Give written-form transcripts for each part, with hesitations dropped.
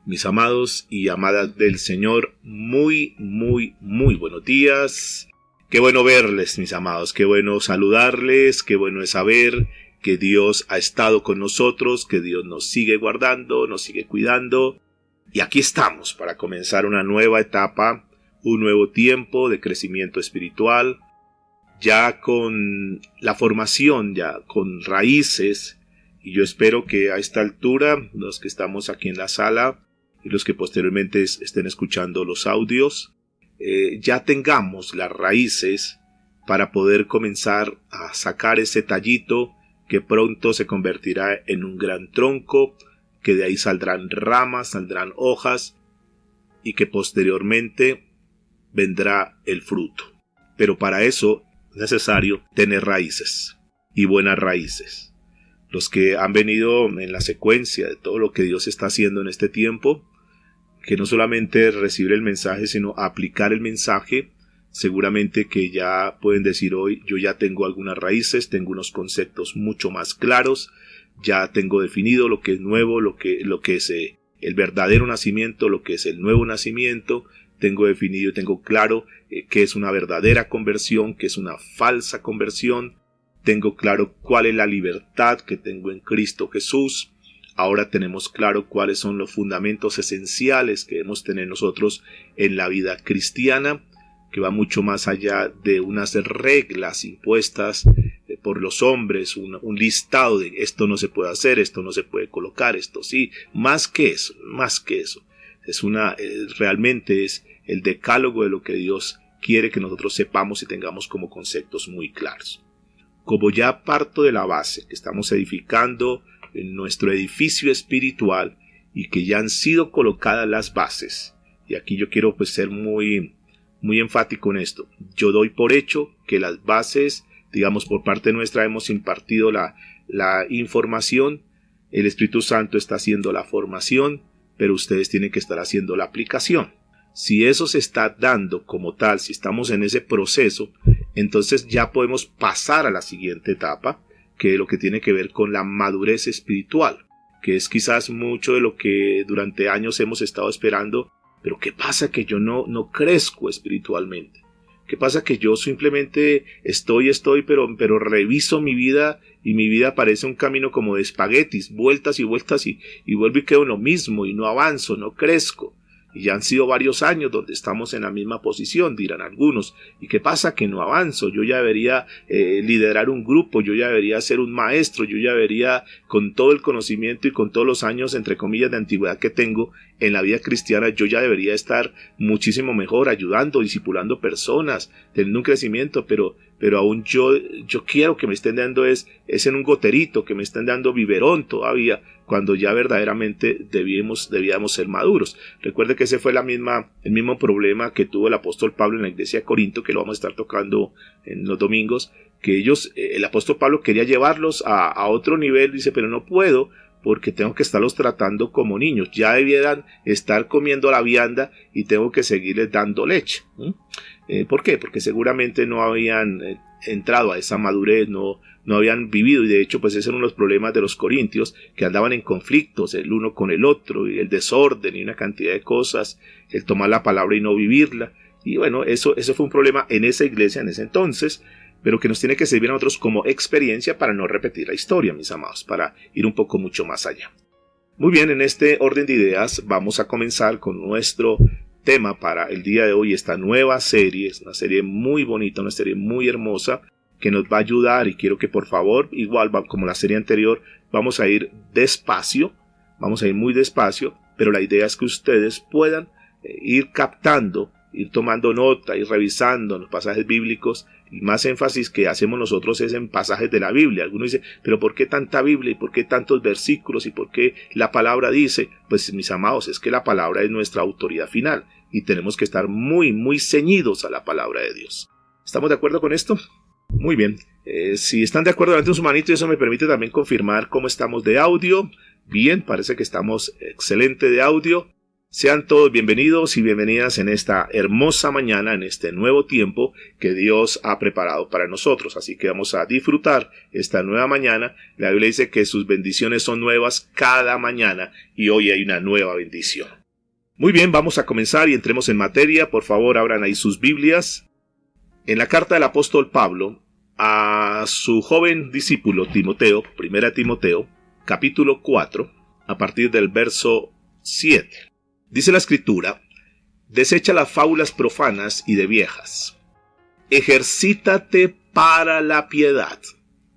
Mis amados y amadas del Señor, muy buenos días. Qué bueno verles, mis amados, qué bueno saludarles, qué bueno es saber que Dios ha estado con nosotros, que Dios nos sigue guardando, nos sigue cuidando. Y aquí estamos para comenzar una nueva etapa, un nuevo tiempo de crecimiento espiritual, ya con la formación, ya con raíces. Y yo espero que a esta altura, los que estamos aquí en la sala y los que posteriormente estén escuchando los audios, ya tengamos las raíces para poder comenzar a sacar ese tallito que pronto se convertirá en un gran tronco, que de ahí saldrán ramas, saldrán hojas y que posteriormente vendrá el fruto. Pero para eso es necesario tener raíces y buenas raíces. Los que han venido en la secuencia de todo lo que Dios está haciendo en este tiempo, que no solamente recibir el mensaje, sino aplicar el mensaje, seguramente que ya pueden decir hoy, yo ya tengo algunas raíces, tengo unos conceptos mucho más claros, ya tengo definido lo que es nuevo, lo que es el verdadero nacimiento, lo que es el nuevo nacimiento, tengo definido, tengo claro qué es una verdadera conversión, qué es una falsa conversión, tengo claro cuál es la libertad que tengo en Cristo Jesús. Ahora tenemos claro cuáles son los fundamentos esenciales que debemos tener nosotros en la vida cristiana, que va mucho más allá de unas reglas impuestas por los hombres, un listado de esto no se puede hacer, esto no se puede colocar, esto sí, más que eso. Realmente es el decálogo de lo que Dios quiere que nosotros sepamos y tengamos como conceptos muy claros. Como ya parto de la base que estamos edificando en nuestro edificio espiritual y que ya han sido colocadas las bases, y aquí yo quiero ser muy enfático en esto. Yo doy por hecho que las bases, digamos, por parte nuestra hemos impartido la información, el Espíritu Santo está haciendo la formación, pero ustedes tienen que estar haciendo la aplicación. Si eso se está dando como tal, si estamos en ese proceso, entonces ya podemos pasar a la siguiente etapa, que es lo que tiene que ver con la madurez espiritual, que es quizás mucho de lo que durante años hemos estado esperando. Pero ¿qué pasa que yo no crezco espiritualmente? ¿Qué pasa que yo simplemente estoy, pero reviso mi vida y mi vida parece un camino como de espaguetis, vueltas y vueltas y vuelvo y quedo en lo mismo y no avanzo, no crezco? Y ya han sido varios años donde estamos en la misma posición, dirán algunos. ¿Y qué pasa que no avanzo? Yo ya debería liderar un grupo, yo ya debería ser un maestro, yo ya debería, con todo el conocimiento y con todos los años, entre comillas, de antigüedad que tengo en la vida cristiana, yo ya debería estar muchísimo mejor, ayudando, discipulando personas, teniendo un crecimiento, pero aún yo quiero que me estén dando es en un goterito, que me estén dando biberón todavía, cuando ya verdaderamente debíamos ser maduros. Recuerde que ese fue el mismo problema que tuvo el apóstol Pablo en la iglesia de Corinto, que lo vamos a estar tocando en los domingos, que el apóstol Pablo quería llevarlos a otro nivel, dice, pero no puedo, porque tengo que estarlos tratando como niños, ya debieran estar comiendo la vianda y tengo que seguirles dando leche. ¿Por qué? Porque seguramente no habían entrado a esa madurez, no habían vivido, y de hecho ese era uno de los problemas de los corintios, que andaban en conflictos el uno con el otro, y el desorden y una cantidad de cosas, el tomar la palabra y no vivirla, y bueno, eso fue un problema en esa iglesia en ese entonces, pero que nos tiene que servir a nosotros como experiencia para no repetir la historia, mis amados, para ir un poco mucho más allá. Muy bien, en este orden de ideas vamos a comenzar con nuestro tema para el día de hoy, esta nueva serie. Es una serie muy bonita, una serie muy hermosa que nos va a ayudar, y quiero que por favor, igual como la serie anterior, vamos a ir despacio, vamos a ir muy despacio, pero la idea es que ustedes puedan ir captando, ir tomando nota, ir revisando los pasajes bíblicos, y más énfasis que hacemos nosotros es en pasajes de la Biblia. Algunos dicen, pero ¿por qué tanta Biblia? ¿Y por qué tantos versículos? ¿Y por qué la palabra dice? Pues mis amados, es que la palabra es nuestra autoridad final, y tenemos que estar muy ceñidos a la palabra de Dios. ¿Estamos de acuerdo con esto? Muy bien. Si están de acuerdo, levanten su manito, y eso me permite también confirmar cómo estamos de audio. Bien, parece que estamos excelente de audio. Sean todos bienvenidos y bienvenidas en esta hermosa mañana, en este nuevo tiempo que Dios ha preparado para nosotros. Así que vamos a disfrutar esta nueva mañana. La Biblia dice que sus bendiciones son nuevas cada mañana y hoy hay una nueva bendición. Muy bien, vamos a comenzar y entremos en materia. Por favor, abran ahí sus Biblias. En la carta del apóstol Pablo a su joven discípulo Timoteo, 1 Timoteo, capítulo 4, a partir del verso 7. Dice la Escritura: desecha las fábulas profanas y de viejas. Ejercítate para la piedad,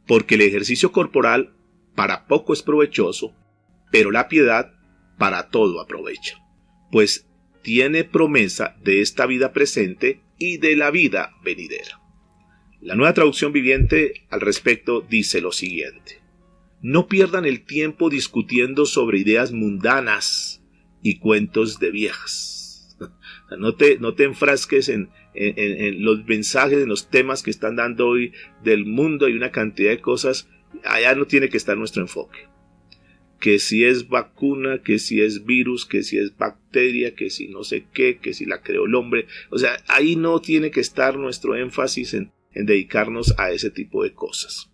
porque el ejercicio corporal para poco es provechoso, pero la piedad para todo aprovecha, pues tiene promesa de esta vida presente y de la vida venidera. La Nueva Traducción Viviente al respecto dice lo siguiente: no pierdan el tiempo discutiendo sobre ideas mundanas y cuentos de viejas. No te enfrasques en los mensajes, en los temas que están dando hoy del mundo. Hay una cantidad de cosas. Allá no tiene que estar nuestro enfoque. Que si es vacuna, que si es virus, que si es bacteria, que si no sé qué, que si la creó el hombre. O sea, ahí no tiene que estar nuestro énfasis en dedicarnos a ese tipo de cosas.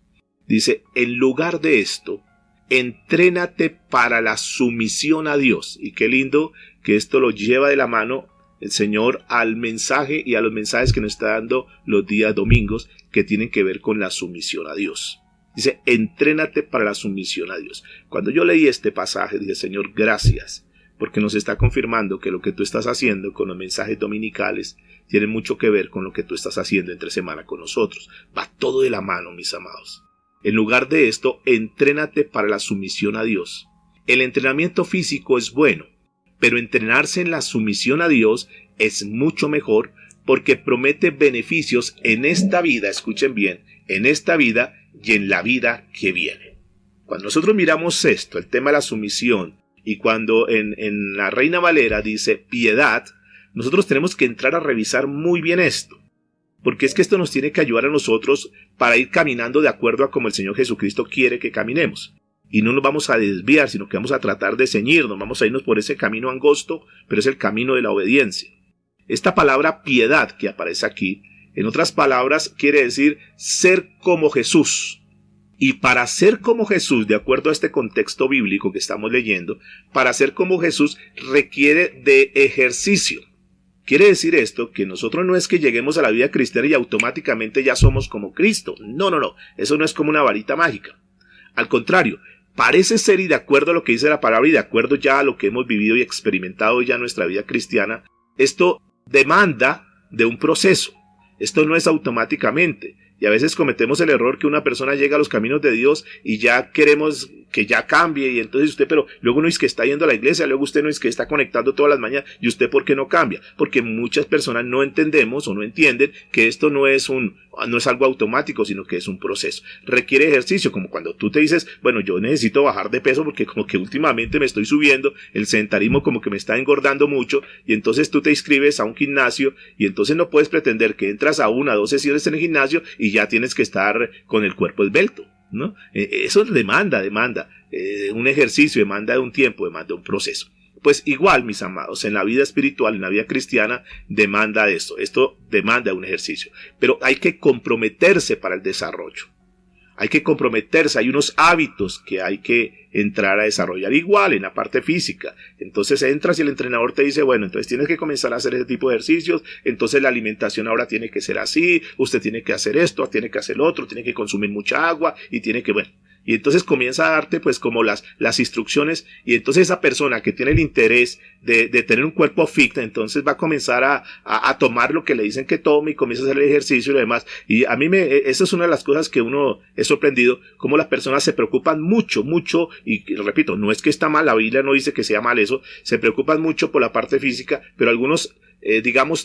Dice, en lugar de esto, entrénate para la sumisión a Dios. Y qué lindo que esto lo lleva de la mano el Señor al mensaje y a los mensajes que nos está dando los días domingos, que tienen que ver con la sumisión a Dios. Dice, entrénate para la sumisión a Dios. Cuando yo leí este pasaje, dije, Señor, gracias, porque nos está confirmando que lo que tú estás haciendo con los mensajes dominicales tiene mucho que ver con lo que tú estás haciendo entre semana con nosotros. Va todo de la mano, mis amados. En lugar de esto, entrénate para la sumisión a Dios. El entrenamiento físico es bueno, pero entrenarse en la sumisión a Dios es mucho mejor, porque promete beneficios en esta vida, escuchen bien, en esta vida y en la vida que viene. Cuando nosotros miramos esto, el tema de la sumisión, y cuando en la Reina Valera dice piedad, nosotros tenemos que entrar a revisar muy bien esto. Porque es que esto nos tiene que ayudar a nosotros para ir caminando de acuerdo a como el Señor Jesucristo quiere que caminemos. Y no nos vamos a desviar, sino que vamos a tratar de ceñirnos, vamos a irnos por ese camino angosto, pero es el camino de la obediencia. Esta palabra piedad que aparece aquí, en otras palabras, quiere decir ser como Jesús. Y para ser como Jesús, de acuerdo a este contexto bíblico que estamos leyendo, para ser como Jesús requiere de ejercicio. Quiere decir esto que nosotros no es que lleguemos a la vida cristiana y automáticamente ya somos como Cristo. No. Eso no es como una varita mágica. Al contrario, parece ser, y de acuerdo a lo que dice la palabra y de acuerdo ya a lo que hemos vivido y experimentado ya en nuestra vida cristiana, esto demanda de un proceso. Esto no es automáticamente. Y a veces cometemos el error que una persona llega a los caminos de Dios y ya queremos que ya cambie, y entonces usted, pero luego no es que está yendo a la iglesia, luego usted no es que está conectando todas las mañanas, y usted ¿por qué no cambia? Porque muchas personas no entendemos o no entienden que esto no es algo automático, sino que es un proceso. Requiere ejercicio, como cuando tú te dices, bueno, yo necesito bajar de peso porque como que últimamente me estoy subiendo, el sedentarismo como que me está engordando mucho, y entonces tú te inscribes a un gimnasio, y entonces no puedes pretender que entras a 1 o 2 sesiones en el gimnasio y ya tienes que estar con el cuerpo esbelto, ¿no? Eso demanda un ejercicio, demanda un tiempo, demanda un proceso. Pues igual, mis amados, en la vida espiritual, en la vida cristiana, demanda esto demanda un ejercicio, pero hay que comprometerse para el desarrollo. Hay que comprometerse, hay unos hábitos que hay que entrar a desarrollar, igual en la parte física. Entonces entras y el entrenador te dice, bueno, entonces tienes que comenzar a hacer ese tipo de ejercicios, entonces la alimentación ahora tiene que ser así, usted tiene que hacer esto, tiene que hacer lo otro, tiene que consumir mucha agua y tiene que, bueno. Y entonces comienza a darte pues como las instrucciones, y entonces esa persona que tiene el interés de tener un cuerpo fit, entonces va a comenzar a tomar lo que le dicen que tome y comienza a hacer el ejercicio y lo demás. Y a mí eso es una de las cosas que uno es sorprendido, cómo las personas se preocupan mucho, y repito, no es que está mal, la Biblia no dice que sea mal eso, se preocupan mucho por la parte física, pero algunos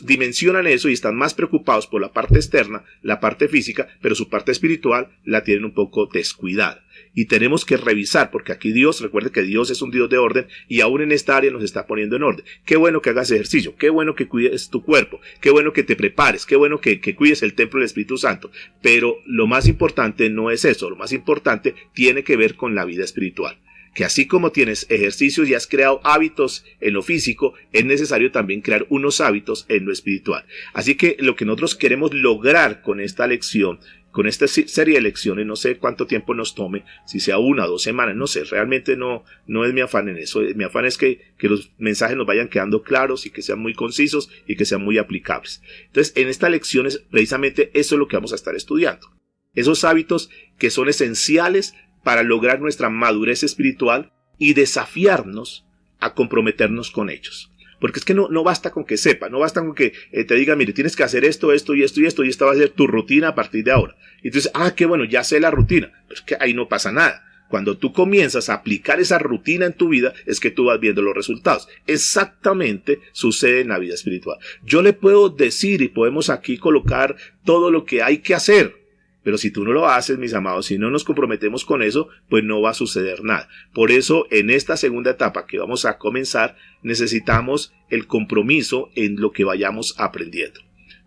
dimensionan eso y están más preocupados por la parte externa, la parte física, pero su parte espiritual la tienen un poco descuidada. Y tenemos que revisar, porque aquí Dios, recuerde que Dios es un Dios de orden, y aún en esta área nos está poniendo en orden. Qué bueno que hagas ejercicio, qué bueno que cuides tu cuerpo, qué bueno que te prepares, qué bueno que cuides el templo del Espíritu Santo, pero lo más importante no es eso, lo más importante tiene que ver con la vida espiritual. que así como tienes ejercicios y has creado hábitos en lo físico, es necesario también crear unos hábitos en lo espiritual. Así que lo que nosotros queremos lograr con esta lección, con esta serie de lecciones, no sé cuánto tiempo nos tome, si sea 1 o 2 semanas, no sé, realmente no es mi afán en eso. Mi afán es que los mensajes nos vayan quedando claros y que sean muy concisos y que sean muy aplicables. Entonces, en estas lecciones, precisamente eso es lo que vamos a estar estudiando. Esos hábitos que son esenciales para lograr nuestra madurez espiritual y desafiarnos a comprometernos con ellos. Porque es que no basta con que sepa, no basta con que te diga, mire, tienes que hacer esto, esto y esto y esto, y esta va a ser tu rutina a partir de ahora. Y entonces, qué bueno, ya sé la rutina. Pero es que ahí no pasa nada. Cuando tú comienzas a aplicar esa rutina en tu vida, es que tú vas viendo los resultados. Exactamente sucede en la vida espiritual. Yo le puedo decir y podemos aquí colocar todo lo que hay que hacer. Pero si tú no lo haces, mis amados, si no nos comprometemos con eso, pues no va a suceder nada. Por eso, en esta segunda etapa que vamos a comenzar, necesitamos el compromiso en lo que vayamos aprendiendo.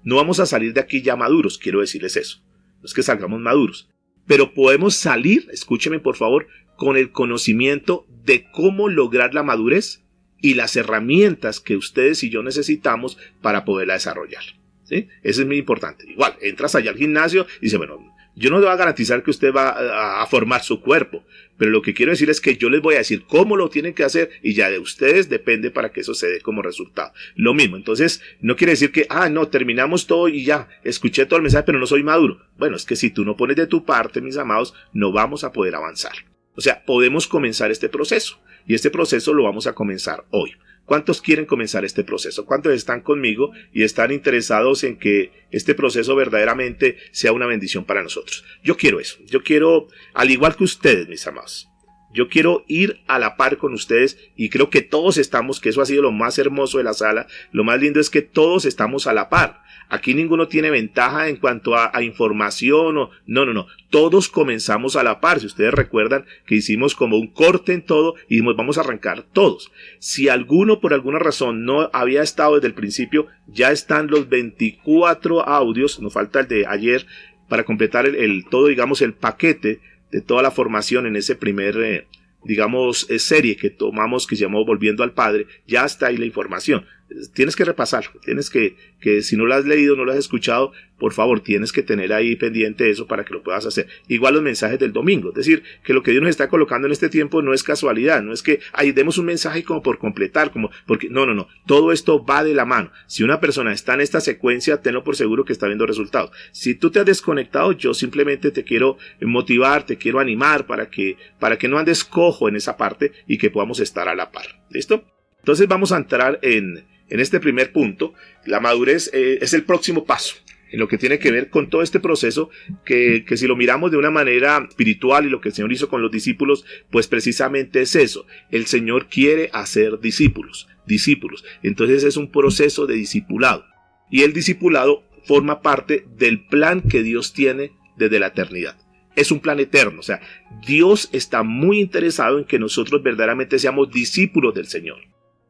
No vamos a salir de aquí ya maduros, quiero decirles eso. No es que salgamos maduros. Pero podemos salir, escúcheme por favor, con el conocimiento de cómo lograr la madurez y las herramientas que ustedes y yo necesitamos para poderla desarrollar. ¿Sí? Eso es muy importante. Igual, entras allá al gimnasio y dices, bueno, yo no le voy a garantizar que usted va a formar su cuerpo, pero lo que quiero decir es que yo les voy a decir cómo lo tienen que hacer y ya de ustedes depende para que eso se dé como resultado. Lo mismo, entonces, no quiere decir que, no, terminamos todo y ya, escuché todo el mensaje, pero no soy maduro. Bueno, es que si tú no pones de tu parte, mis amados, no vamos a poder avanzar. O sea, podemos comenzar este proceso y este proceso lo vamos a comenzar hoy. ¿Cuántos quieren comenzar este proceso? ¿Cuántos están conmigo y están interesados en que este proceso verdaderamente sea una bendición para nosotros? Yo quiero eso. Yo quiero, al igual que ustedes, mis amados, yo quiero ir a la par con ustedes y creo que todos estamos, que eso ha sido lo más hermoso de la sala. Lo más lindo es que todos estamos a la par. Aquí ninguno tiene ventaja en cuanto a información. No. Todos comenzamos a la par. Si ustedes recuerdan que hicimos como un corte en todo y dijimos vamos a arrancar todos. Si alguno por alguna razón no había estado desde el principio, ya están los 24 audios. Nos falta el de ayer para completar el todo, digamos, el paquete de toda la formación en ese primer, serie que tomamos que se llamó Volviendo al Padre. Ya está ahí la información. Tienes que repasar, tienes que si no lo has leído, no lo has escuchado, por favor, tienes que tener ahí pendiente eso para que lo puedas hacer. Igual los mensajes del domingo, es decir, que lo que Dios nos está colocando en este tiempo no es casualidad, no es que demos un mensaje como por completar, porque no, todo esto va de la mano. Si una persona está en esta secuencia, tenlo por seguro que está viendo resultados. Si tú te has desconectado, yo simplemente te quiero motivar, te quiero animar para que no andes cojo en esa parte y que podamos estar a la par. ¿Listo? Entonces vamos a entrar en este primer punto. La madurez es el próximo paso en lo que tiene que ver con todo este proceso que si lo miramos de una manera espiritual y lo que el Señor hizo con los discípulos, pues precisamente es eso. El Señor quiere hacer discípulos. Entonces es un proceso de discipulado. Y el discipulado forma parte del plan que Dios tiene desde la eternidad. Es un plan eterno, o sea, Dios está muy interesado en que nosotros verdaderamente seamos discípulos del Señor.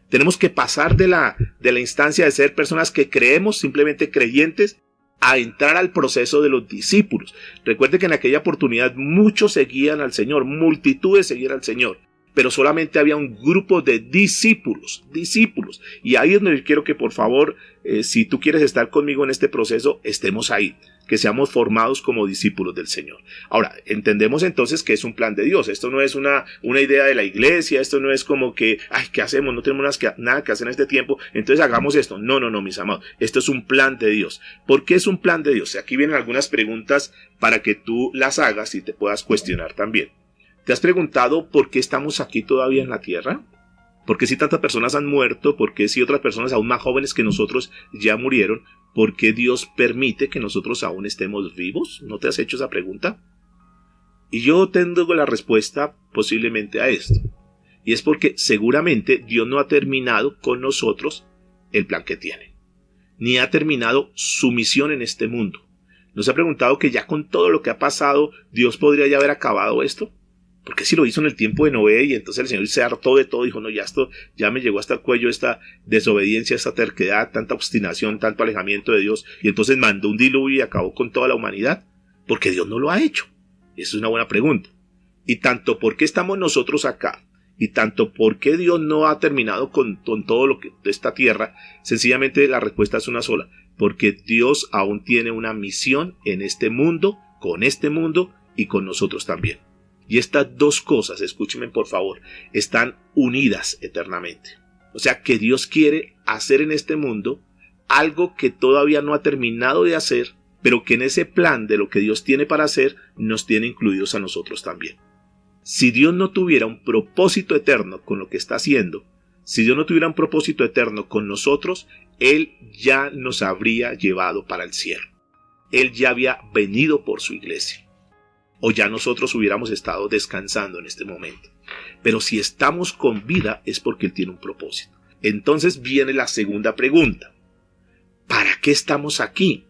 Tenemos que pasar de la instancia de ser personas que creemos, simplemente creyentes, a entrar al proceso de los discípulos. Recuerde que en aquella oportunidad muchos seguían al Señor, multitudes seguían al Señor, pero solamente había un grupo de discípulos. Y ahí es donde yo quiero que por favor, si tú quieres estar conmigo en este proceso, estemos ahí, que seamos formados como discípulos del Señor. Ahora, entendemos entonces que es un plan de Dios. Esto no es una idea de la iglesia, esto no es como que, ¿qué hacemos? No tenemos nada que hacer en este tiempo, entonces hagamos esto. No, mis amados. Esto es un plan de Dios. ¿Por qué es un plan de Dios? Aquí vienen algunas preguntas para que tú las hagas y te puedas cuestionar también. ¿Te has preguntado por qué estamos aquí todavía en la tierra? ¿Por qué si tantas personas han muerto? ¿Por qué si otras personas aún más jóvenes que nosotros ya murieron? ¿Por qué Dios permite que nosotros aún estemos vivos? ¿No te has hecho esa pregunta? Y yo tengo la respuesta posiblemente a esto. Y es porque seguramente Dios no ha terminado con nosotros el plan que tiene. Ni ha terminado su misión en este mundo. ¿No se ha preguntado que ya con todo lo que ha pasado, Dios podría ya haber acabado esto? Porque si lo hizo en el tiempo de Noé y entonces el Señor se hartó de todo, dijo, no, ya me llegó hasta el cuello esta desobediencia, esta terquedad, tanta obstinación, tanto alejamiento de Dios, y entonces mandó un diluvio y acabó con toda la humanidad? Porque Dios no lo ha hecho. Esa es una buena pregunta. Y tanto, ¿por qué estamos nosotros acá? Y tanto por qué Dios no ha terminado con todo lo que de esta tierra, sencillamente la respuesta es una sola, porque Dios aún tiene una misión en este mundo y con nosotros también. Y estas dos cosas, escúchenme por favor, están unidas eternamente. O sea que Dios quiere hacer en este mundo algo que todavía no ha terminado de hacer, pero que en ese plan de lo que Dios tiene para hacer, nos tiene incluidos a nosotros también. Si Dios no tuviera un propósito eterno con lo que está haciendo, si Dios no tuviera un propósito eterno con nosotros, Él ya nos habría llevado para el cielo. Él ya había venido por su iglesia. O ya nosotros hubiéramos estado descansando en este momento. Pero si estamos con vida es porque Él tiene un propósito. Entonces viene la segunda pregunta. ¿Para qué estamos aquí?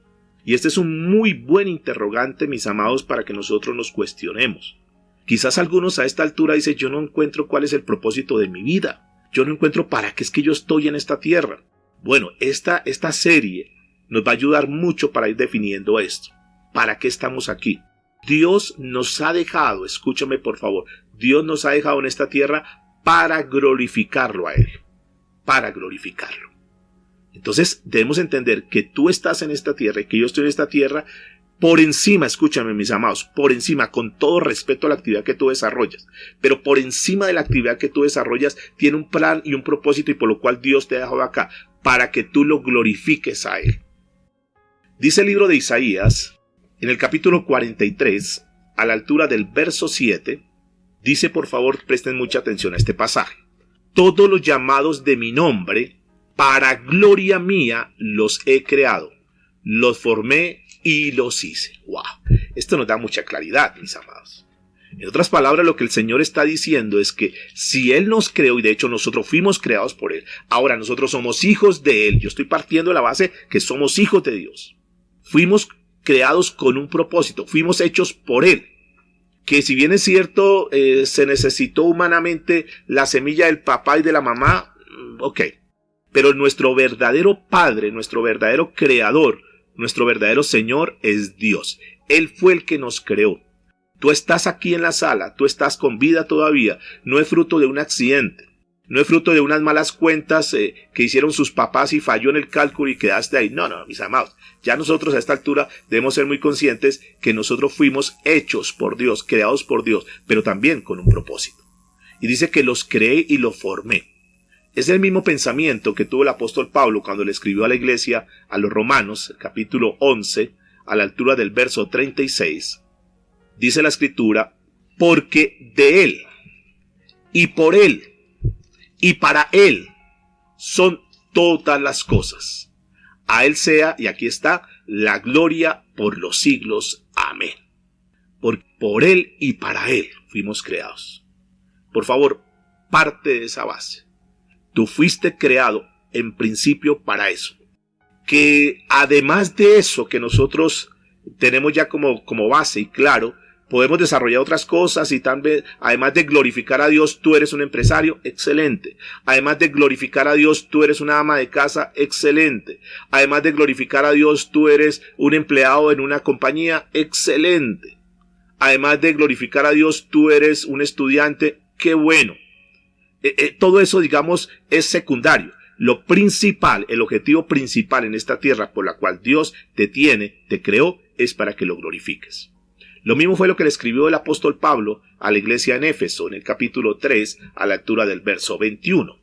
Y este es un muy buen interrogante, mis amados, para que nosotros nos cuestionemos. Quizás algunos a esta altura dicen, yo no encuentro cuál es el propósito de mi vida. Yo no encuentro para qué es que yo estoy en esta tierra. Bueno, esta serie nos va a ayudar mucho para ir definiendo esto. ¿Para qué estamos aquí? Dios nos ha dejado, escúchame por favor, Dios nos ha dejado en esta tierra para glorificarlo a Él. Para glorificarlo. Entonces debemos entender que tú estás en esta tierra y que yo estoy en esta tierra por encima, escúchame mis amados, por encima, con todo respeto a la actividad que tú desarrollas, pero por encima de la actividad que tú desarrollas tiene un plan y un propósito y por lo cual Dios te ha dejado acá, para que tú lo glorifiques a Él. Dice el libro de Isaías, en el capítulo 43, a la altura del verso 7, dice, por favor, presten mucha atención a este pasaje. Todos los llamados de mi nombre, para gloria mía, los he creado, los formé y los hice. ¡Wow! Esto nos da mucha claridad, mis amados. En otras palabras, lo que el Señor está diciendo es que si Él nos creó, y de hecho nosotros fuimos creados por Él, ahora nosotros somos hijos de Él. Yo estoy partiendo de la base que somos hijos de Dios. Fuimos creados con un propósito, fuimos hechos por Él. Que si bien es cierto, se necesitó humanamente la semilla del papá y de la mamá, ok. Pero nuestro verdadero Padre, nuestro verdadero Creador, nuestro verdadero Señor es Dios. Él fue el que nos creó. Tú estás aquí en la sala, tú estás con vida todavía. No es fruto de un accidente. No es fruto de unas malas cuentas que hicieron sus papás y falló en el cálculo y quedaste ahí. No, mis amados. Ya nosotros a esta altura debemos ser muy conscientes que nosotros fuimos hechos por Dios, creados por Dios, pero también con un propósito. Y dice que los creé y los formé. Es el mismo pensamiento que tuvo el apóstol Pablo cuando le escribió a la iglesia, a los Romanos, capítulo 11, a la altura del verso 36. Dice la escritura, porque de Él, y por Él, y para Él, son todas las cosas. A Él sea, y aquí está, la gloria por los siglos. Amén. Por Él y para Él fuimos creados. Por favor, parte de esa base. Tú fuiste creado en principio para eso. Que además de eso que nosotros tenemos ya como base y claro, podemos desarrollar otras cosas y también, además de glorificar a Dios, tú eres un empresario, excelente. Además de glorificar a Dios, tú eres una ama de casa, excelente. Además de glorificar a Dios, tú eres un empleado en una compañía, excelente. Además de glorificar a Dios, tú eres un estudiante, qué bueno. Todo eso, digamos, es secundario. Lo principal, el objetivo principal en esta tierra por la cual Dios te creó, es para que lo glorifiques. Lo mismo fue lo que le escribió el apóstol Pablo a la iglesia en Éfeso, en el capítulo 3, a la altura del verso 21.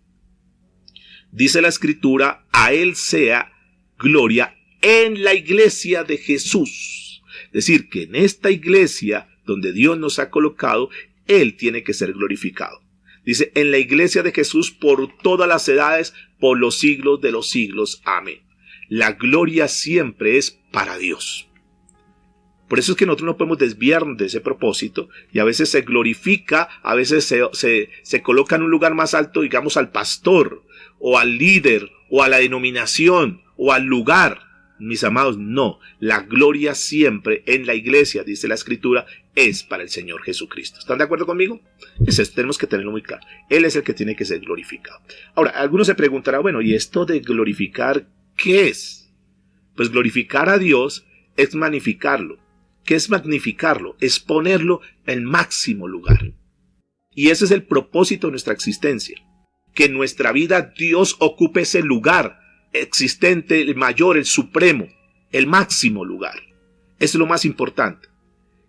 Dice la escritura, a Él sea gloria en la iglesia de Jesús. Es decir, que en esta iglesia donde Dios nos ha colocado, Él tiene que ser glorificado. Dice, en la iglesia de Jesús por todas las edades, por los siglos de los siglos. Amén. La gloria siempre es para Dios. Por eso es que nosotros no podemos desviarnos de ese propósito y a veces se glorifica, a veces se coloca en un lugar más alto, digamos, al pastor o al líder o a la denominación o al lugar. Mis amados, no. La gloria siempre en la iglesia, dice la escritura, es para el Señor Jesucristo. ¿Están de acuerdo conmigo? Eso tenemos que tenerlo muy claro. Él es el que tiene que ser glorificado. Ahora, algunos se preguntarán, bueno, ¿y esto de glorificar qué es? Pues glorificar a Dios es magnificarlo. ¿Qué es magnificarlo? Es ponerlo en máximo lugar. Y ese es el propósito de nuestra existencia. Que en nuestra vida Dios ocupe ese lugar existente, el mayor, el supremo, el máximo lugar. Eso es lo más importante.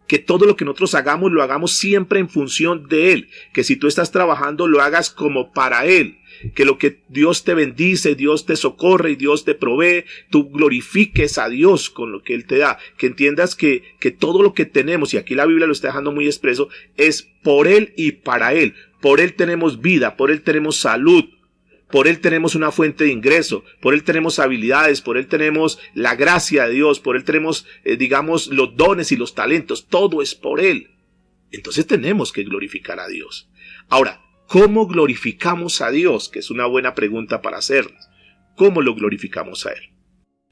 Que todo lo que nosotros hagamos, lo hagamos siempre en función de Él. Que si tú estás trabajando, lo hagas como para Él. Que lo que Dios te bendice, Dios te socorre y Dios te provee, tú glorifiques a Dios con lo que Él te da. Que entiendas que todo lo que tenemos, y aquí la Biblia lo está dejando muy expreso, es por Él y para Él. Por Él tenemos vida, por Él tenemos salud, por Él tenemos una fuente de ingreso, por Él tenemos habilidades, por Él tenemos la gracia de Dios, por Él tenemos, digamos, los dones y los talentos. Todo es por Él. Entonces tenemos que glorificar a Dios. Ahora, ¿cómo glorificamos a Dios? Que es una buena pregunta para hacernos. ¿Cómo lo glorificamos a Él?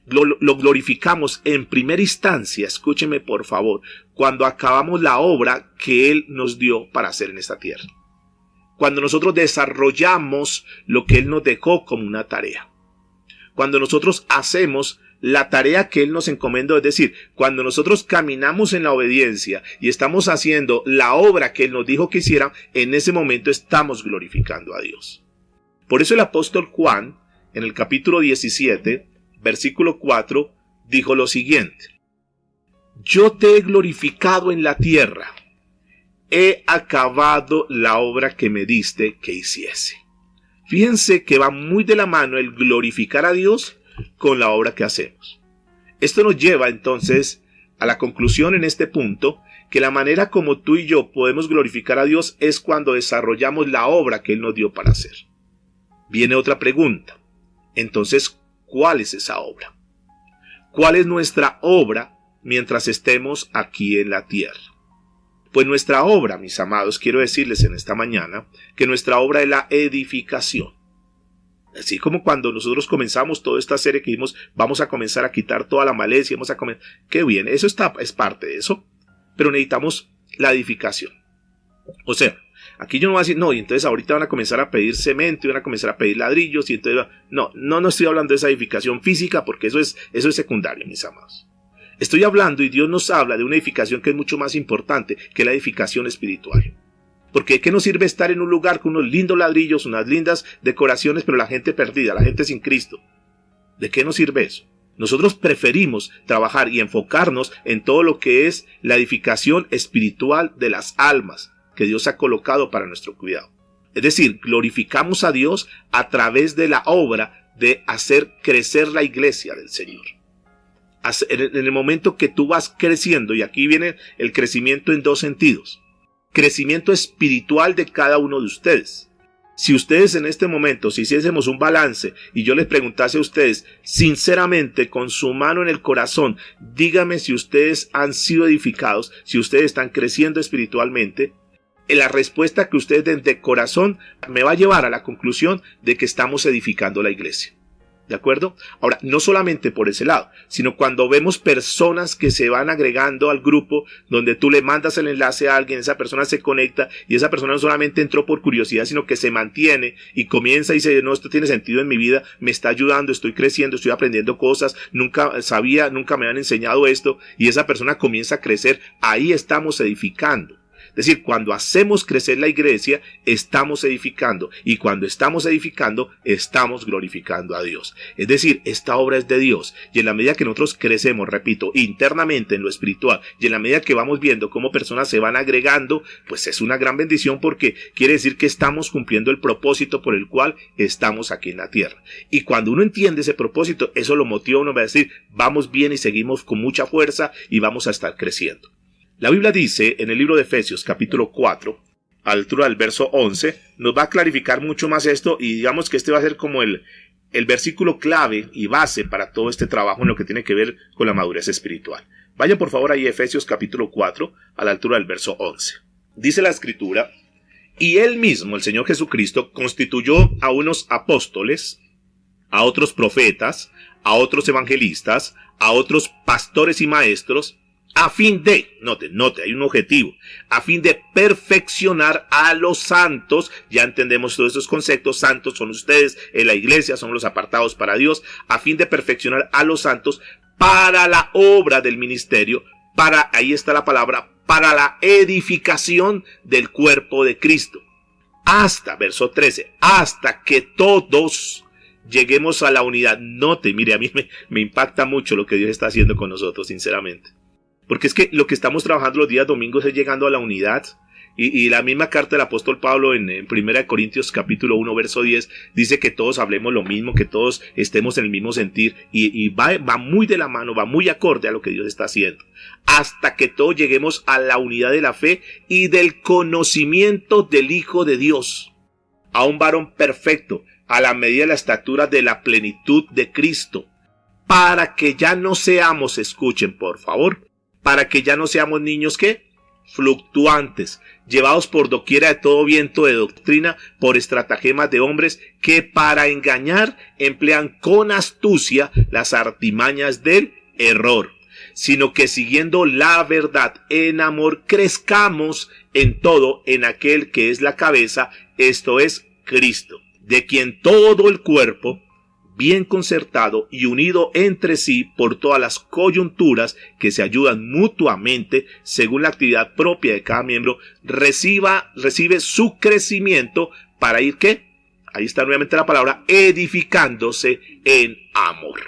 Lo glorificamos en primera instancia, escúcheme por favor, cuando acabamos la obra que Él nos dio para hacer en esta tierra. Cuando nosotros desarrollamos lo que Él nos dejó como una tarea. Cuando nosotros hacemos la tarea que Él nos encomendó, es decir, cuando nosotros caminamos en la obediencia y estamos haciendo la obra que Él nos dijo que hiciera, en ese momento estamos glorificando a Dios. Por eso el apóstol Juan, en el capítulo 17, versículo 4, dijo lo siguiente: yo te he glorificado en la tierra, he acabado la obra que me diste que hiciese. Fíjense que va muy de la mano el glorificar a Dios con la obra que hacemos. Esto nos lleva entonces a la conclusión en este punto, que la manera como tú y yo podemos glorificar a Dios es cuando desarrollamos la obra que Él nos dio para hacer. Viene otra pregunta. Entonces, ¿cuál es esa obra? ¿Cuál es nuestra obra mientras estemos aquí en la tierra? Pues nuestra obra, mis amados, quiero decirles en esta mañana que nuestra obra es la edificación. Así como cuando nosotros comenzamos toda esta serie que vimos, vamos a comenzar a quitar toda la maleza, vamos a comenzar. Qué bien, eso es parte de eso, pero necesitamos la edificación. O sea, aquí yo no voy a decir, no, y entonces ahorita van a comenzar a pedir cemento y van a comenzar a pedir ladrillos, y entonces, no estoy hablando de esa edificación física, porque eso es secundario, mis amados. Estoy hablando, y Dios nos habla de una edificación que es mucho más importante que la edificación espiritual. Porque ¿de qué nos sirve estar en un lugar con unos lindos ladrillos, unas lindas decoraciones, pero la gente perdida, la gente sin Cristo? ¿De qué nos sirve eso? Nosotros preferimos trabajar y enfocarnos en todo lo que es la edificación espiritual de las almas que Dios ha colocado para nuestro cuidado. Es decir, glorificamos a Dios a través de la obra de hacer crecer la iglesia del Señor. En el momento que tú vas creciendo, y aquí viene el crecimiento en dos sentidos. Crecimiento espiritual de cada uno de ustedes. Si ustedes en este momento, si hiciésemos un balance y yo les preguntase a ustedes, sinceramente, con su mano en el corazón, díganme si ustedes han sido edificados, si ustedes están creciendo espiritualmente, la respuesta que ustedes den de corazón me va a llevar a la conclusión de que estamos edificando la iglesia. ¿De acuerdo? Ahora, no solamente por ese lado, sino cuando vemos personas que se van agregando al grupo, donde tú le mandas el enlace a alguien, esa persona se conecta, y esa persona no solamente entró por curiosidad, sino que se mantiene y comienza y dice, no, esto tiene sentido en mi vida, me está ayudando, estoy creciendo, estoy aprendiendo cosas, nunca sabía, nunca me han enseñado esto, y esa persona comienza a crecer. Ahí estamos edificando. Es decir, cuando hacemos crecer la iglesia, estamos edificando. Y cuando estamos edificando, estamos glorificando a Dios. Es decir, esta obra es de Dios. Y en la medida que nosotros crecemos, repito, internamente en lo espiritual, y en la medida que vamos viendo cómo personas se van agregando, pues es una gran bendición, porque quiere decir que estamos cumpliendo el propósito por el cual estamos aquí en la tierra. Y cuando uno entiende ese propósito, eso lo motiva a uno a decir, vamos bien y seguimos con mucha fuerza y vamos a estar creciendo. La Biblia dice en el libro de Efesios capítulo 4, a la altura del verso 11, nos va a clarificar mucho más esto, y digamos que este va a ser como el versículo clave y base para todo este trabajo en lo que tiene que ver con la madurez espiritual. Vayan por favor ahí a Efesios capítulo 4, a la altura del verso 11. Dice la Escritura, y Él mismo, el Señor Jesucristo, constituyó a unos apóstoles, a otros profetas, a otros evangelistas, a otros pastores y maestros, a fin de, note, hay un objetivo, a fin de perfeccionar a los santos. Ya entendemos todos estos conceptos. Santos son ustedes en la iglesia, son los apartados para Dios, a fin de perfeccionar a los santos para la obra del ministerio, ahí está la palabra, para la edificación del cuerpo de Cristo. Hasta, verso 13, hasta que todos lleguemos a la unidad. Note, mire, a mí me impacta mucho lo que Dios está haciendo con nosotros, sinceramente. Porque es que lo que estamos trabajando los días domingos es llegando a la unidad. Y la misma carta del apóstol Pablo en 1 Corintios capítulo 1 verso 10 dice que todos hablemos lo mismo, que todos estemos en el mismo sentir, y va muy de la mano, va muy acorde a lo que Dios está haciendo. Hasta que todos lleguemos a la unidad de la fe y del conocimiento del Hijo de Dios, a un varón perfecto, a la medida de la estatura de la plenitud de Cristo, para que ya no seamos, escuchen por favor, para que ya no seamos niños que fluctuantes, llevados por doquiera de todo viento de doctrina, por estratagemas de hombres que para engañar emplean con astucia las artimañas del error, sino que siguiendo la verdad en amor crezcamos en todo en aquel que es la cabeza, esto es Cristo, de quien todo el cuerpo, bien concertado y unido entre sí por todas las coyunturas que se ayudan mutuamente según la actividad propia de cada miembro, recibe su crecimiento para ir, ¿qué? Ahí está nuevamente la palabra, edificándose en amor.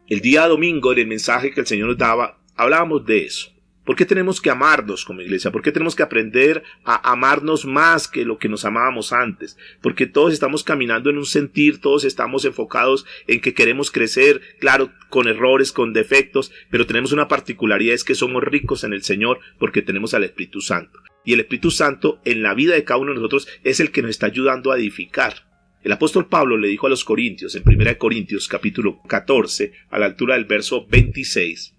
El día domingo, en el mensaje que el Señor nos daba, hablábamos de eso. ¿Por qué tenemos que amarnos como iglesia? ¿Por qué tenemos que aprender a amarnos más que lo que nos amábamos antes? Porque todos estamos caminando en un sentir, todos estamos enfocados en que queremos crecer, claro, con errores, con defectos, pero tenemos una particularidad, es que somos ricos en el Señor porque tenemos al Espíritu Santo. Y el Espíritu Santo en la vida de cada uno de nosotros es el que nos está ayudando a edificar. El apóstol Pablo le dijo a los Corintios, en 1 Corintios capítulo 14, a la altura del verso 26,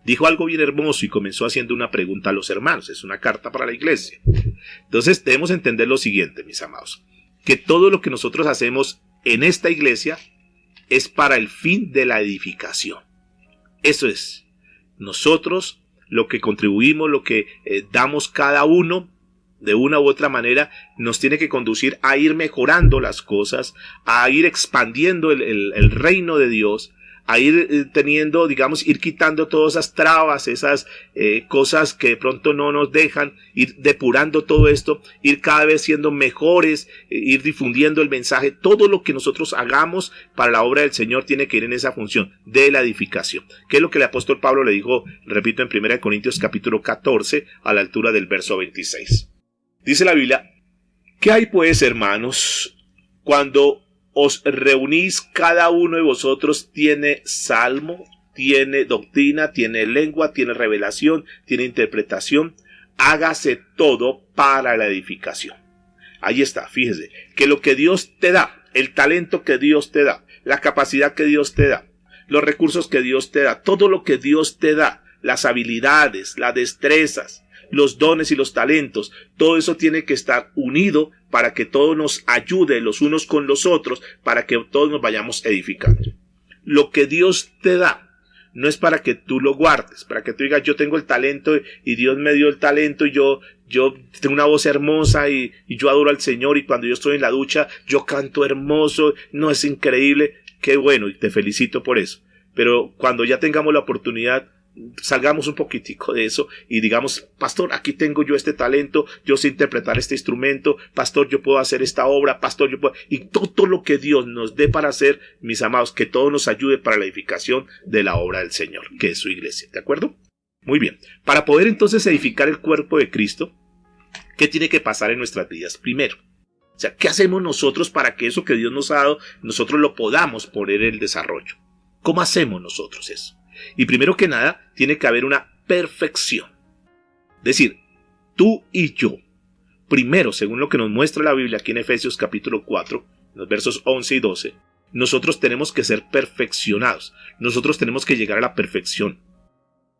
dijo algo bien hermoso y comenzó haciendo una pregunta a los hermanos. Es una carta para la iglesia. Entonces debemos entender lo siguiente, mis amados, que todo lo que nosotros hacemos en esta iglesia es para el fin de la edificación. Eso es, nosotros lo que contribuimos, lo que damos cada uno, de una u otra manera, nos tiene que conducir a ir mejorando las cosas, a ir expandiendo el reino de Dios, a ir teniendo, digamos, ir quitando todas esas trabas, esas cosas que de pronto no nos dejan, ir depurando todo esto, ir cada vez siendo mejores, ir difundiendo el mensaje. Todo lo que nosotros hagamos para la obra del Señor tiene que ir en esa función de la edificación, que es lo que el apóstol Pablo le dijo, repito, en 1 Corintios capítulo 14, a la altura del verso 26. Dice la Biblia, ¿qué hay pues, hermanos, cuando os reunís? Cada uno de vosotros tiene salmo, tiene doctrina, tiene lengua, tiene revelación, tiene interpretación. Hágase todo para la edificación. Ahí está, fíjese, que lo que Dios te da, el talento que Dios te da, la capacidad que Dios te da, los recursos que Dios te da, todo lo que Dios te da, las habilidades, las destrezas, los dones y los talentos, todo eso tiene que estar unido para que todo nos ayude los unos con los otros, para que todos nos vayamos edificando. Lo que Dios te da no es para que tú lo guardes, para que tú digas yo tengo el talento y Dios me dio el talento y yo tengo una voz hermosa y yo adoro al Señor y cuando yo estoy en la ducha yo canto hermoso, no, es increíble, qué bueno y te felicito por eso. Pero cuando ya tengamos la oportunidad, salgamos un poquitico de eso y digamos, pastor, aquí tengo yo este talento, yo sé interpretar este instrumento, pastor, yo puedo hacer esta obra, pastor, yo puedo, y todo lo que Dios nos dé para hacer, mis amados, que todo nos ayude para la edificación de la obra del Señor, que es su iglesia, ¿de acuerdo? Muy bien, para poder entonces edificar el cuerpo de Cristo, ¿qué tiene que pasar en nuestras vidas? Primero, o sea, ¿qué hacemos nosotros para que eso que Dios nos ha dado, nosotros lo podamos poner en el desarrollo? ¿Cómo hacemos nosotros eso? Y primero que nada, tiene que haber una perfección. Es decir, tú y yo, primero, según lo que nos muestra la Biblia aquí en Efesios capítulo 4, los versos 11 y 12, nosotros tenemos que ser perfeccionados. Nosotros tenemos que llegar a la perfección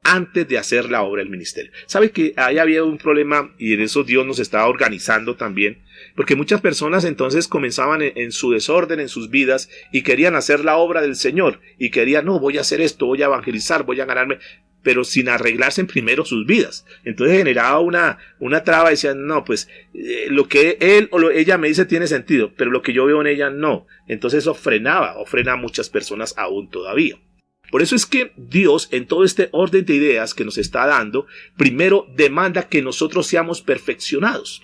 antes de hacer la obra del ministerio. ¿Sabe que ahí había un problema y en eso Dios nos estaba organizando también? Porque muchas personas entonces comenzaban en su desorden, en sus vidas, y querían hacer la obra del Señor, y querían, no, voy a hacer esto, voy a evangelizar, voy a ganarme, pero sin arreglarse en primero sus vidas. Entonces generaba una traba, y decían, no, pues lo que él o ella me dice tiene sentido, pero lo que yo veo en ella no. Entonces eso frena a muchas personas aún todavía. Por eso es que Dios, en todo este orden de ideas que nos está dando, primero demanda que nosotros seamos perfeccionados.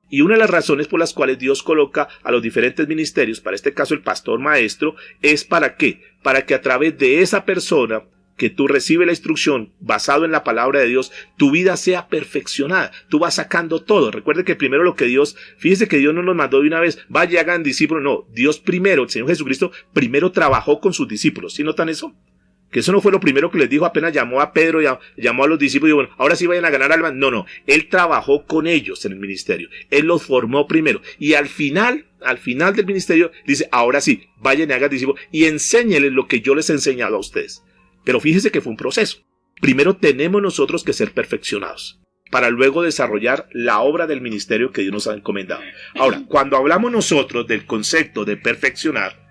Y una de las razones por las cuales Dios coloca a los diferentes ministerios, para este caso el pastor maestro, es ¿para qué? Para que a través de esa persona que tú recibes la instrucción basado en la palabra de Dios, tu vida sea perfeccionada. Tú vas sacando todo. Recuerde que primero lo que Dios, fíjese que Dios no nos mandó de una vez, vaya, hagan discípulos. No, Dios primero, el Señor Jesucristo, primero trabajó con sus discípulos. ¿Sí notan eso? Que eso no fue lo primero que les dijo, apenas llamó a Pedro, llamó a los discípulos y dijo, bueno, ahora sí vayan a ganar almas. No, Él trabajó con ellos en el ministerio. Él los formó primero. Y al final del ministerio, dice, ahora sí, vayan y hagan discípulos y enséñenles lo que yo les he enseñado a ustedes. Pero fíjese que fue un proceso. Primero tenemos nosotros que ser perfeccionados para luego desarrollar la obra del ministerio que Dios nos ha encomendado. Ahora, cuando hablamos nosotros del concepto de perfeccionar,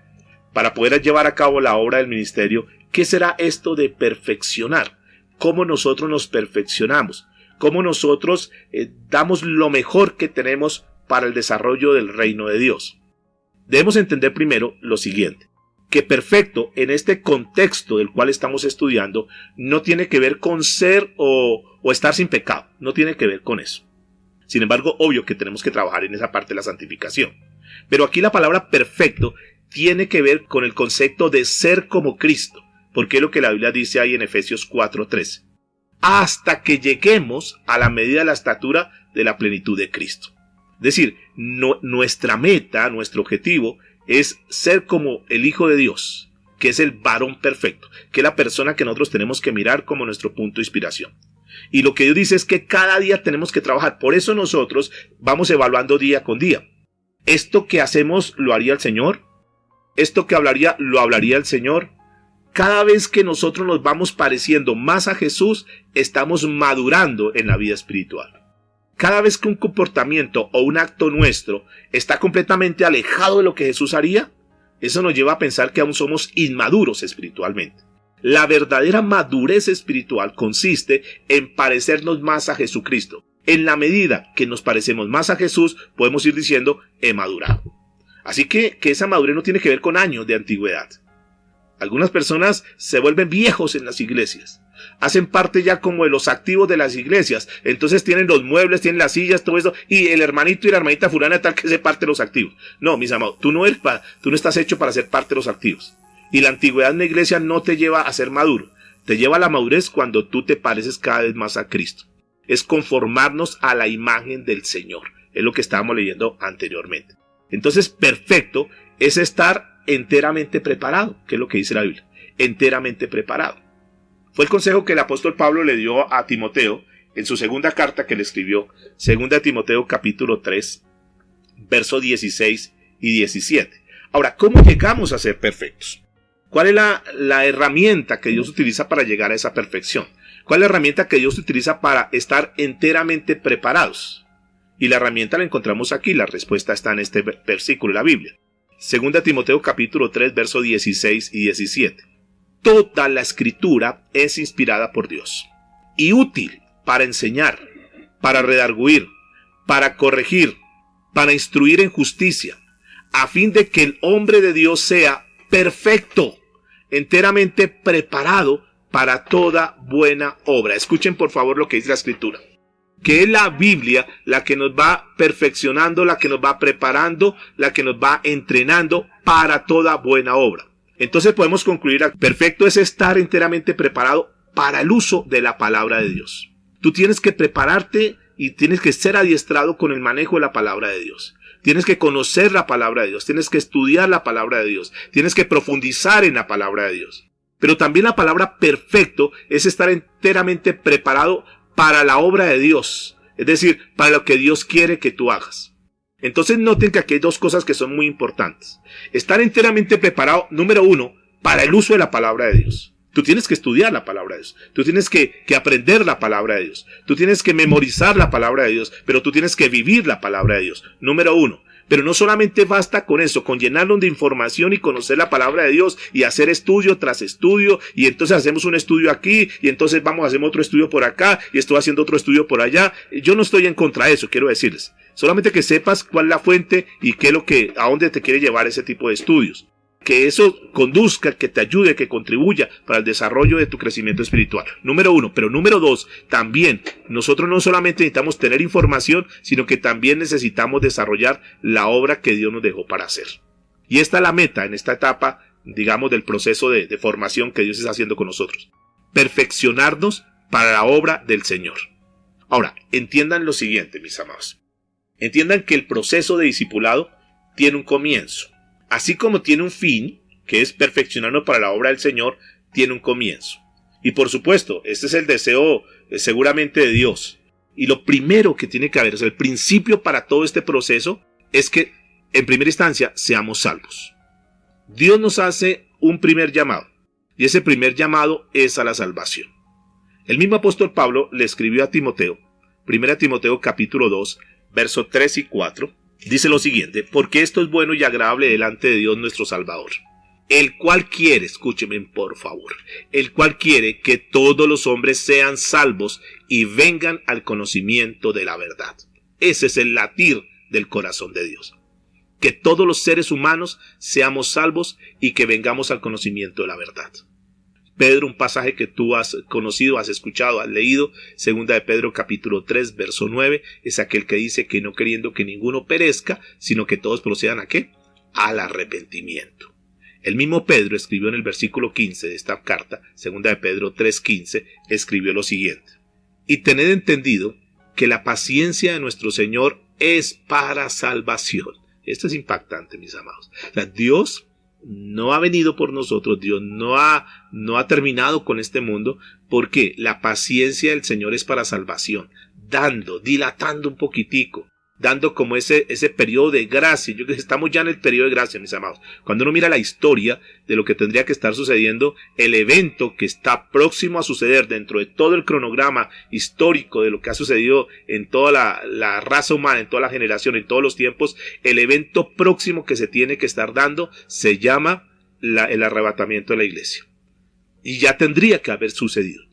para poder llevar a cabo la obra del ministerio, ¿qué será esto de perfeccionar? ¿Cómo nosotros nos perfeccionamos? ¿Cómo nosotros damos lo mejor que tenemos para el desarrollo del reino de Dios? Debemos entender primero lo siguiente. Que perfecto en este contexto del cual estamos estudiando no tiene que ver con ser o estar sin pecado, no tiene que ver con eso. Sin embargo, obvio que tenemos que trabajar en esa parte de la santificación. Pero aquí la palabra perfecto tiene que ver con el concepto de ser como Cristo, porque es lo que la Biblia dice ahí en Efesios 4:13. Hasta que lleguemos a la medida de la estatura de la plenitud de Cristo. Es decir, nuestra meta, nuestro objetivo es ser como el Hijo de Dios, que es el varón perfecto, que es la persona que nosotros tenemos que mirar como nuestro punto de inspiración. Y lo que Dios dice es que cada día tenemos que trabajar. Por eso nosotros vamos evaluando día con día. ¿Esto que hacemos lo haría el Señor? ¿Esto que lo hablaría el Señor? Cada vez que nosotros nos vamos pareciendo más a Jesús, estamos madurando en la vida espiritual. Cada vez que un comportamiento o un acto nuestro está completamente alejado de lo que Jesús haría, eso nos lleva a pensar que aún somos inmaduros espiritualmente. La verdadera madurez espiritual consiste en parecernos más a Jesucristo. En la medida que nos parecemos más a Jesús, podemos ir diciendo, he madurado. Así que esa madurez no tiene que ver con años de antigüedad. Algunas personas se vuelven viejos en las iglesias. Hacen parte ya como de los activos de las iglesias. Entonces tienen los muebles, tienen las sillas, todo eso. Y el hermanito y la hermanita fulana tal que se parte de los activos. No, mis amados, tú no estás hecho para ser parte de los activos. Y la antigüedad en la iglesia no te lleva a ser maduro. Te lleva a la madurez cuando tú te pareces cada vez más a Cristo. Es conformarnos a la imagen del Señor. Es lo que estábamos leyendo anteriormente. Entonces, perfecto es estar enteramente preparado, que es lo que dice la Biblia. Enteramente preparado. Fue el consejo que el apóstol Pablo le dio a Timoteo en su segunda carta que le escribió, 2 Timoteo capítulo 3, versos 16 y 17. Ahora, ¿cómo llegamos a ser perfectos? ¿Cuál es la herramienta que Dios utiliza para llegar a esa perfección? ¿Cuál es la herramienta que Dios utiliza para estar enteramente preparados? Y la herramienta la encontramos aquí, la respuesta está en este versículo de la Biblia. 2 Timoteo capítulo 3, versos 16 y 17. Toda la escritura es inspirada por Dios y útil para enseñar, para redarguir, para corregir, para instruir en justicia, a fin de que el hombre de Dios sea perfecto, enteramente preparado para toda buena obra. Escuchen por favor lo que dice la escritura, que es la Biblia la que nos va perfeccionando, la que nos va preparando, la que nos va entrenando para toda buena obra. Entonces podemos concluir, perfecto es estar enteramente preparado para el uso de la palabra de Dios. Tú tienes que prepararte y tienes que ser adiestrado con el manejo de la palabra de Dios. Tienes que conocer la palabra de Dios, tienes que estudiar la palabra de Dios, tienes que profundizar en la palabra de Dios. Pero también la palabra perfecto es estar enteramente preparado para la obra de Dios, es decir, para lo que Dios quiere que tú hagas. Entonces noten que aquí hay dos cosas que son muy importantes. Estar enteramente preparado, número uno, para el uso de la palabra de Dios. Tú tienes que estudiar la palabra de Dios. Tú tienes que aprender la palabra de Dios. Tú tienes que memorizar la palabra de Dios, pero tú tienes que vivir la palabra de Dios. Número uno. Pero no solamente basta con eso, con llenarlo de información y conocer la palabra de Dios y hacer estudio tras estudio, y entonces hacemos un estudio aquí, y entonces hacemos otro estudio por acá, y estoy haciendo otro estudio por allá. Yo no estoy en contra de eso, quiero decirles. Solamente que sepas cuál es la fuente y qué es a dónde te quiere llevar ese tipo de estudios. que eso conduzca, que te ayude, que contribuya para el desarrollo de tu crecimiento espiritual. Número 1. Pero número 2, también nosotros no solamente necesitamos tener información, sino que también necesitamos desarrollar la obra que Dios nos dejó para hacer. Y esta es la meta en esta etapa, digamos, del proceso de formación que Dios está haciendo con nosotros. Perfeccionarnos para la obra del Señor. Ahora, entiendan lo siguiente, mis amados. Entiendan que el proceso de discipulado tiene un comienzo. Así como tiene un fin, que es perfeccionarnos para la obra del Señor, tiene un comienzo. Y por supuesto, este es el deseo seguramente de Dios. Y lo primero que tiene que haber, o sea, el principio para todo este proceso, es que en primera instancia seamos salvos. Dios nos hace un primer llamado. Y ese primer llamado es a la salvación. El mismo apóstol Pablo le escribió a Timoteo, 1 Timoteo capítulo 2, versos 3 y 4, dice lo siguiente: porque esto es bueno y agradable delante de Dios nuestro Salvador, el cual quiere, escúcheme por favor, el cual quiere que todos los hombres sean salvos y vengan al conocimiento de la verdad. Ese es el latir del corazón de Dios. Que todos los seres humanos seamos salvos y que vengamos al conocimiento de la verdad. Pedro, un pasaje que tú has conocido, has escuchado, has leído, 2 de Pedro capítulo 3, verso 9, es aquel que dice que no queriendo que ninguno perezca, sino que todos procedan ¿a qué? Al arrepentimiento. El mismo Pedro escribió en el versículo 15 de esta carta, 2 de Pedro 3:15, escribió lo siguiente: y tened entendido que la paciencia de nuestro Señor es para salvación. Esto es impactante, mis amados. O sea, Dios no ha venido por nosotros, Dios no ha terminado con este mundo, porque la paciencia del Señor es para salvación, dilatando un poquitico, dando como ese periodo de gracia. Yo creo que estamos ya en el periodo de gracia, mis amados. Cuando uno mira la historia de lo que tendría que estar sucediendo, el evento que está próximo a suceder dentro de todo el cronograma histórico de lo que ha sucedido en toda la raza humana, en toda la generación, en todos los tiempos, el evento próximo que se tiene que estar dando se llama el arrebatamiento de la iglesia. Y ya tendría que haber sucedido,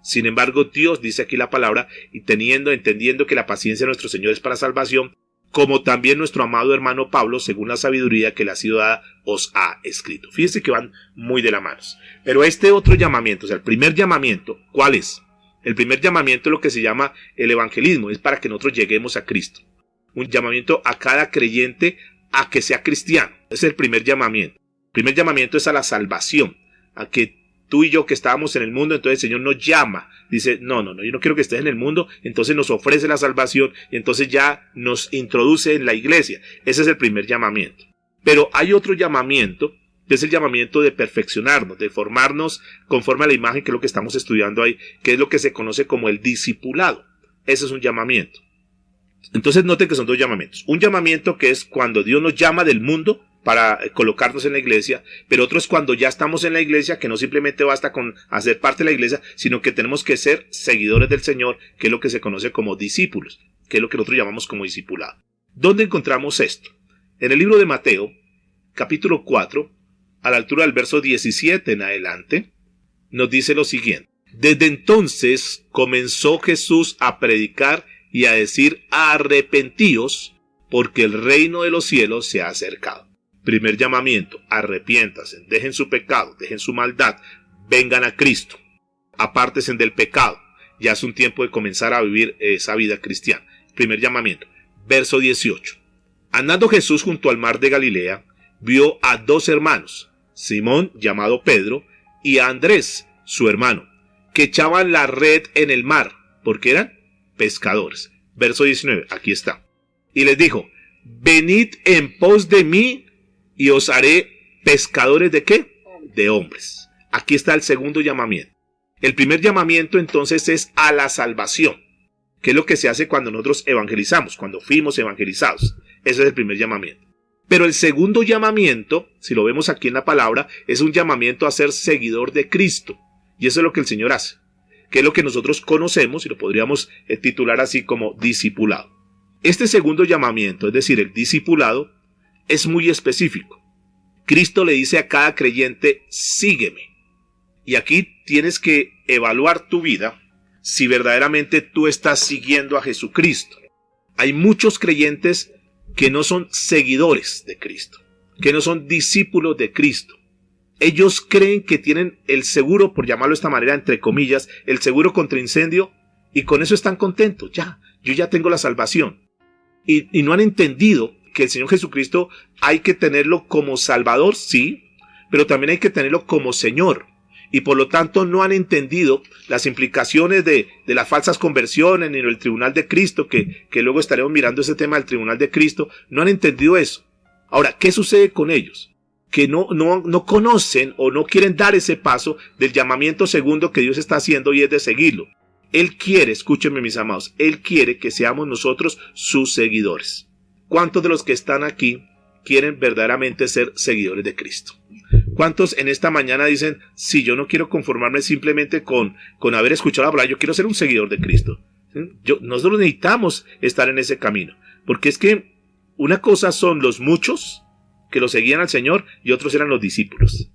Sin embargo, Dios dice aquí la palabra, y entendiendo que la paciencia de nuestro Señor es para salvación, como también nuestro amado hermano Pablo, según la sabiduría que le ha sido dada, os ha escrito. Fíjense que van muy de la mano. Pero este otro llamamiento, o sea, el primer llamamiento, ¿cuál es? El primer llamamiento es lo que se llama el evangelismo, es para que nosotros lleguemos a Cristo. Un llamamiento a cada creyente a que sea cristiano. Ese es el primer llamamiento. El primer llamamiento es a la salvación, a que tú y yo que estábamos en el mundo, entonces el Señor nos llama, dice, no, yo no quiero que estés en el mundo, entonces nos ofrece la salvación y entonces ya nos introduce en la iglesia. Ese es el primer llamamiento. Pero hay otro llamamiento, que es el llamamiento de perfeccionarnos, de formarnos conforme a la imagen, que es lo que estamos estudiando ahí, que es lo que se conoce como el discipulado. Ese es un llamamiento. Entonces noten que son dos llamamientos. Un llamamiento que es cuando Dios nos llama del mundo para colocarnos en la iglesia, pero otro es cuando ya estamos en la iglesia, que no simplemente basta con hacer parte de la iglesia, sino que tenemos que ser seguidores del Señor, que es lo que se conoce como discípulos, que es lo que nosotros llamamos como discipulado. ¿Dónde encontramos esto? En el libro de Mateo, capítulo 4, a la altura del verso 17 en adelante, nos dice lo siguiente: desde entonces comenzó Jesús a predicar y a decir: arrepentíos, porque el reino de los cielos se ha acercado. Primer llamamiento: arrepiéntanse, dejen su pecado, dejen su maldad, vengan a Cristo, apártense del pecado. Ya es un tiempo de comenzar a vivir esa vida cristiana. Primer llamamiento. Verso 18. Andando Jesús junto al mar de Galilea, vio a dos hermanos, Simón, llamado Pedro, y a Andrés, su hermano, que echaban la red en el mar, porque eran pescadores. Verso 19, aquí está. Y les dijo: venid en pos de mí, y os haré pescadores ¿de qué? De hombres. Aquí está el segundo llamamiento. El primer llamamiento entonces es a la salvación, que es lo que se hace cuando nosotros evangelizamos, cuando fuimos evangelizados. Ese es el primer llamamiento. Pero el segundo llamamiento, si lo vemos aquí en la palabra, es un llamamiento a ser seguidor de Cristo. Y eso es lo que el Señor hace, que es lo que nosotros conocemos, y lo podríamos titular así como discipulado. Este segundo llamamiento, es decir, el discipulado, es muy específico. Cristo le dice a cada creyente: sígueme. Y aquí tienes que evaluar tu vida si verdaderamente tú estás siguiendo a Jesucristo. Hay muchos creyentes que no son seguidores de Cristo. que no son discípulos de Cristo. Ellos creen que tienen el seguro, por llamarlo de esta manera, entre comillas, el seguro contra incendio, y con eso están contentos. Yo ya tengo la salvación. Y no han entendido que el Señor Jesucristo hay que tenerlo como Salvador, sí, pero también hay que tenerlo como Señor. Y por lo tanto no han entendido las implicaciones de las falsas conversiones, ni el tribunal de Cristo, que luego estaremos mirando ese tema del tribunal de Cristo. No han entendido eso. Ahora, ¿qué sucede con ellos? Que no conocen o no quieren dar ese paso del llamamiento segundo que Dios está haciendo, y es de seguirlo. Él quiere, escúchenme mis amados, Él quiere que seamos nosotros sus seguidores. ¿Cuántos de los que están aquí quieren verdaderamente ser seguidores de Cristo? ¿Cuántos en esta mañana dicen, sí, yo no quiero conformarme simplemente con haber escuchado la palabra, yo quiero ser un seguidor de Cristo? Nosotros necesitamos estar en ese camino, porque es que una cosa son los muchos que lo seguían al Señor y otros eran los discípulos.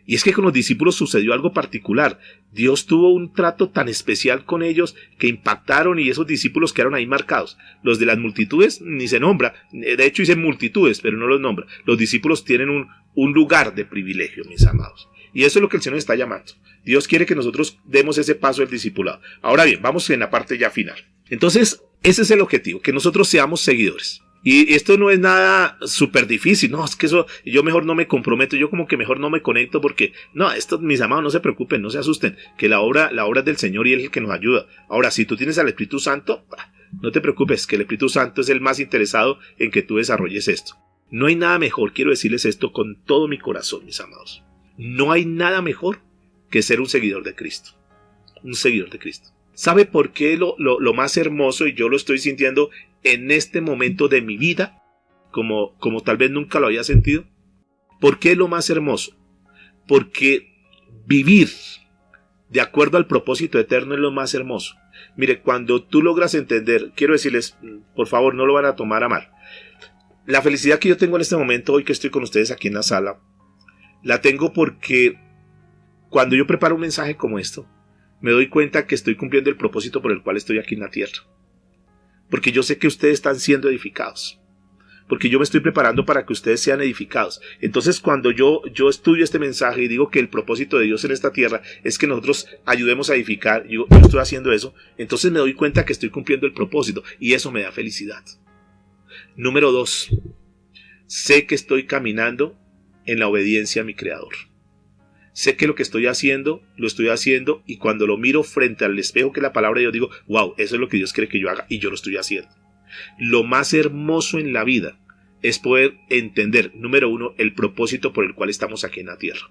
Y es que con los discípulos sucedió algo particular. Dios tuvo un trato tan especial con ellos que impactaron, y esos discípulos quedaron ahí marcados. Los de las multitudes ni se nombra. De hecho dicen multitudes, pero no los nombra. Los discípulos tienen un lugar de privilegio, mis amados. Y eso es lo que el Señor está llamando. Dios quiere que nosotros demos ese paso del discipulado. Ahora bien, vamos en la parte ya final. Entonces, ese es el objetivo, que nosotros seamos seguidores. Y esto no es nada súper difícil, no, es que eso, yo mejor no me comprometo, yo como que mejor no me conecto, porque, no, esto, mis amados, no se preocupen, no se asusten, que la obra es del Señor y Él es el que nos ayuda. Ahora, si tú tienes al Espíritu Santo, no te preocupes, que el Espíritu Santo es el más interesado en que tú desarrolles esto. No hay nada mejor, quiero decirles esto con todo mi corazón, mis amados. No hay nada mejor que ser un seguidor de Cristo. Un seguidor de Cristo. ¿Sabe por qué lo más hermoso, y yo lo estoy sintiendo en este momento de mi vida, como tal vez nunca lo había sentido? ¿Por qué es lo más hermoso? Porque vivir de acuerdo al propósito eterno es lo más hermoso. Mire, cuando tú logras entender, quiero decirles, por favor, no lo van a tomar a mal. La felicidad que yo tengo en este momento, hoy que estoy con ustedes aquí en la sala, la tengo porque cuando yo preparo un mensaje como esto, me doy cuenta que estoy cumpliendo el propósito por el cual estoy aquí en la tierra. Porque yo sé que ustedes están siendo edificados. Porque yo me estoy preparando para que ustedes sean edificados. Entonces, cuando yo estudio este mensaje y digo que el propósito de Dios en esta tierra es que nosotros ayudemos a edificar, yo estoy haciendo eso, entonces me doy cuenta que estoy cumpliendo el propósito, y eso me da felicidad. Número 2. Sé que estoy caminando en la obediencia a mi Creador. Sé que lo que estoy haciendo, lo estoy haciendo, y cuando lo miro frente al espejo que es la palabra de Dios, digo, wow, eso es lo que Dios quiere que yo haga, y yo lo estoy haciendo. Lo más hermoso en la vida es poder entender, número 1, el propósito por el cual estamos aquí en la tierra.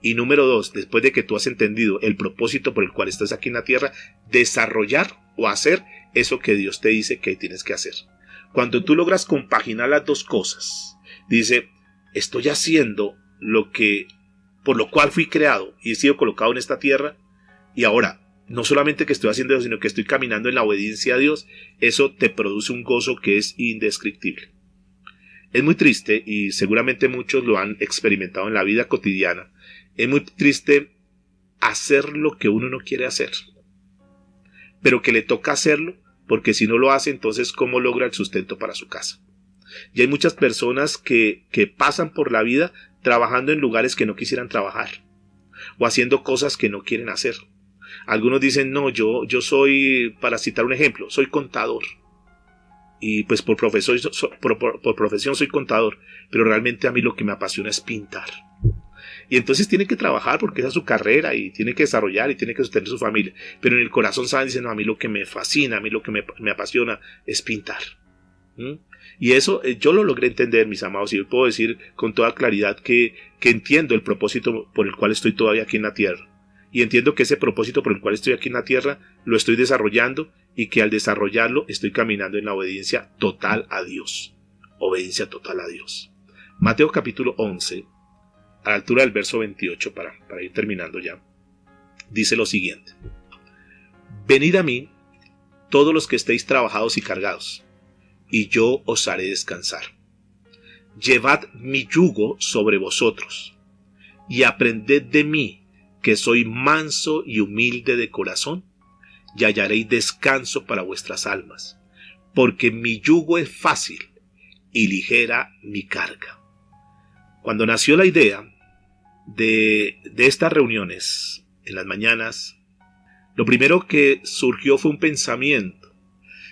Y número 2, después de que tú has entendido el propósito por el cual estás aquí en la tierra, desarrollar o hacer eso que Dios te dice que tienes que hacer. Cuando tú logras compaginar las dos cosas, dice, estoy haciendo por lo cual fui creado y he sido colocado en esta tierra, y ahora, no solamente que estoy haciendo eso, sino que estoy caminando en la obediencia a Dios, eso te produce un gozo que es indescriptible. Es muy triste, y seguramente muchos lo han experimentado en la vida cotidiana, es muy triste hacer lo que uno no quiere hacer, pero que le toca hacerlo, porque si no lo hace, entonces ¿cómo logra el sustento para su casa? Y hay muchas personas que pasan por la vida trabajando en lugares que no quisieran trabajar, o haciendo cosas que no quieren hacer. Algunos dicen, no, yo soy, para citar un ejemplo, soy contador. Y pues por profesión soy contador, pero realmente a mí lo que me apasiona es pintar. Y entonces tiene que trabajar porque esa es su carrera, y tiene que desarrollar y tiene que sostener su familia. Pero en el corazón saben, dicen, no, a mí lo que me fascina, a mí lo que me apasiona es pintar. Y eso yo lo logré entender, mis amados, y yo puedo decir con toda claridad que entiendo el propósito por el cual estoy todavía aquí en la tierra. Y entiendo que ese propósito por el cual estoy aquí en la tierra lo estoy desarrollando, y que al desarrollarlo estoy caminando en la obediencia total a Dios. Obediencia total a Dios. Mateo capítulo 11, a la altura del verso 28, para ir terminando ya, dice lo siguiente: Venid a mí, todos los que estéis trabajados y cargados, y yo os haré descansar. Llevad mi yugo sobre vosotros, y aprended de mí, que soy manso y humilde de corazón, y hallaréis descanso para vuestras almas, porque mi yugo es fácil y ligera mi carga. Cuando nació la idea de estas reuniones en las mañanas, lo primero que surgió fue un pensamiento.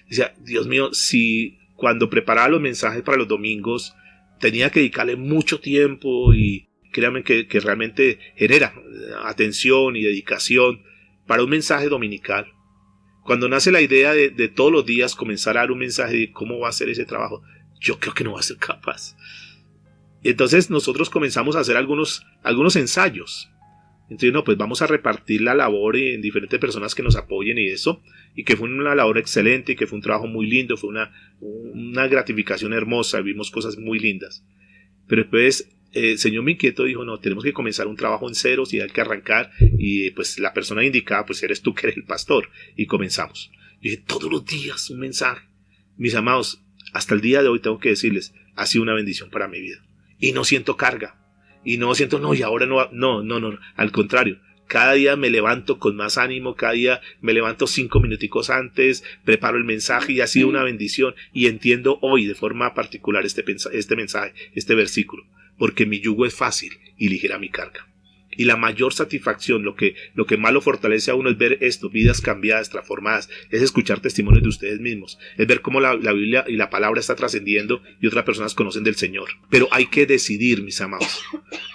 Decía, Dios mío, si cuando preparaba los mensajes para los domingos tenía que dedicarle mucho tiempo, y créanme que realmente genera atención y dedicación para un mensaje dominical. Cuando nace la idea de todos los días comenzar a dar un mensaje de cómo va a ser ese trabajo, yo creo que no va a ser capaz. Entonces nosotros comenzamos a hacer algunos ensayos. Entonces, no, pues vamos a repartir la labor en diferentes personas que nos apoyen y eso, y que fue una labor excelente y que fue un trabajo muy lindo, fue una gratificación hermosa, vimos cosas muy lindas. Pero después el Señor me inquietó, dijo, no, tenemos que comenzar un trabajo en ceros y hay que arrancar, y pues la persona indicada pues eres tú, que eres el pastor, y comenzamos. Yo dije, todos los días un mensaje. Mis amados, hasta el día de hoy tengo que decirles, ha sido una bendición para mi vida, y no siento carga. Y no siento, no, y ahora no, al contrario, cada día me levanto con más ánimo, cada día me levanto 5 minuticos antes, preparo el mensaje y ha sido una bendición, y entiendo hoy de forma particular este mensaje, este versículo, porque mi yugo es fácil y ligera mi carga. Y la mayor satisfacción, lo que más lo fortalece a uno, es ver esto, vidas cambiadas, transformadas, es escuchar testimonios de ustedes mismos, es ver cómo la Biblia y la palabra está trascendiendo y otras personas conocen del Señor. Pero hay que decidir, mis amados,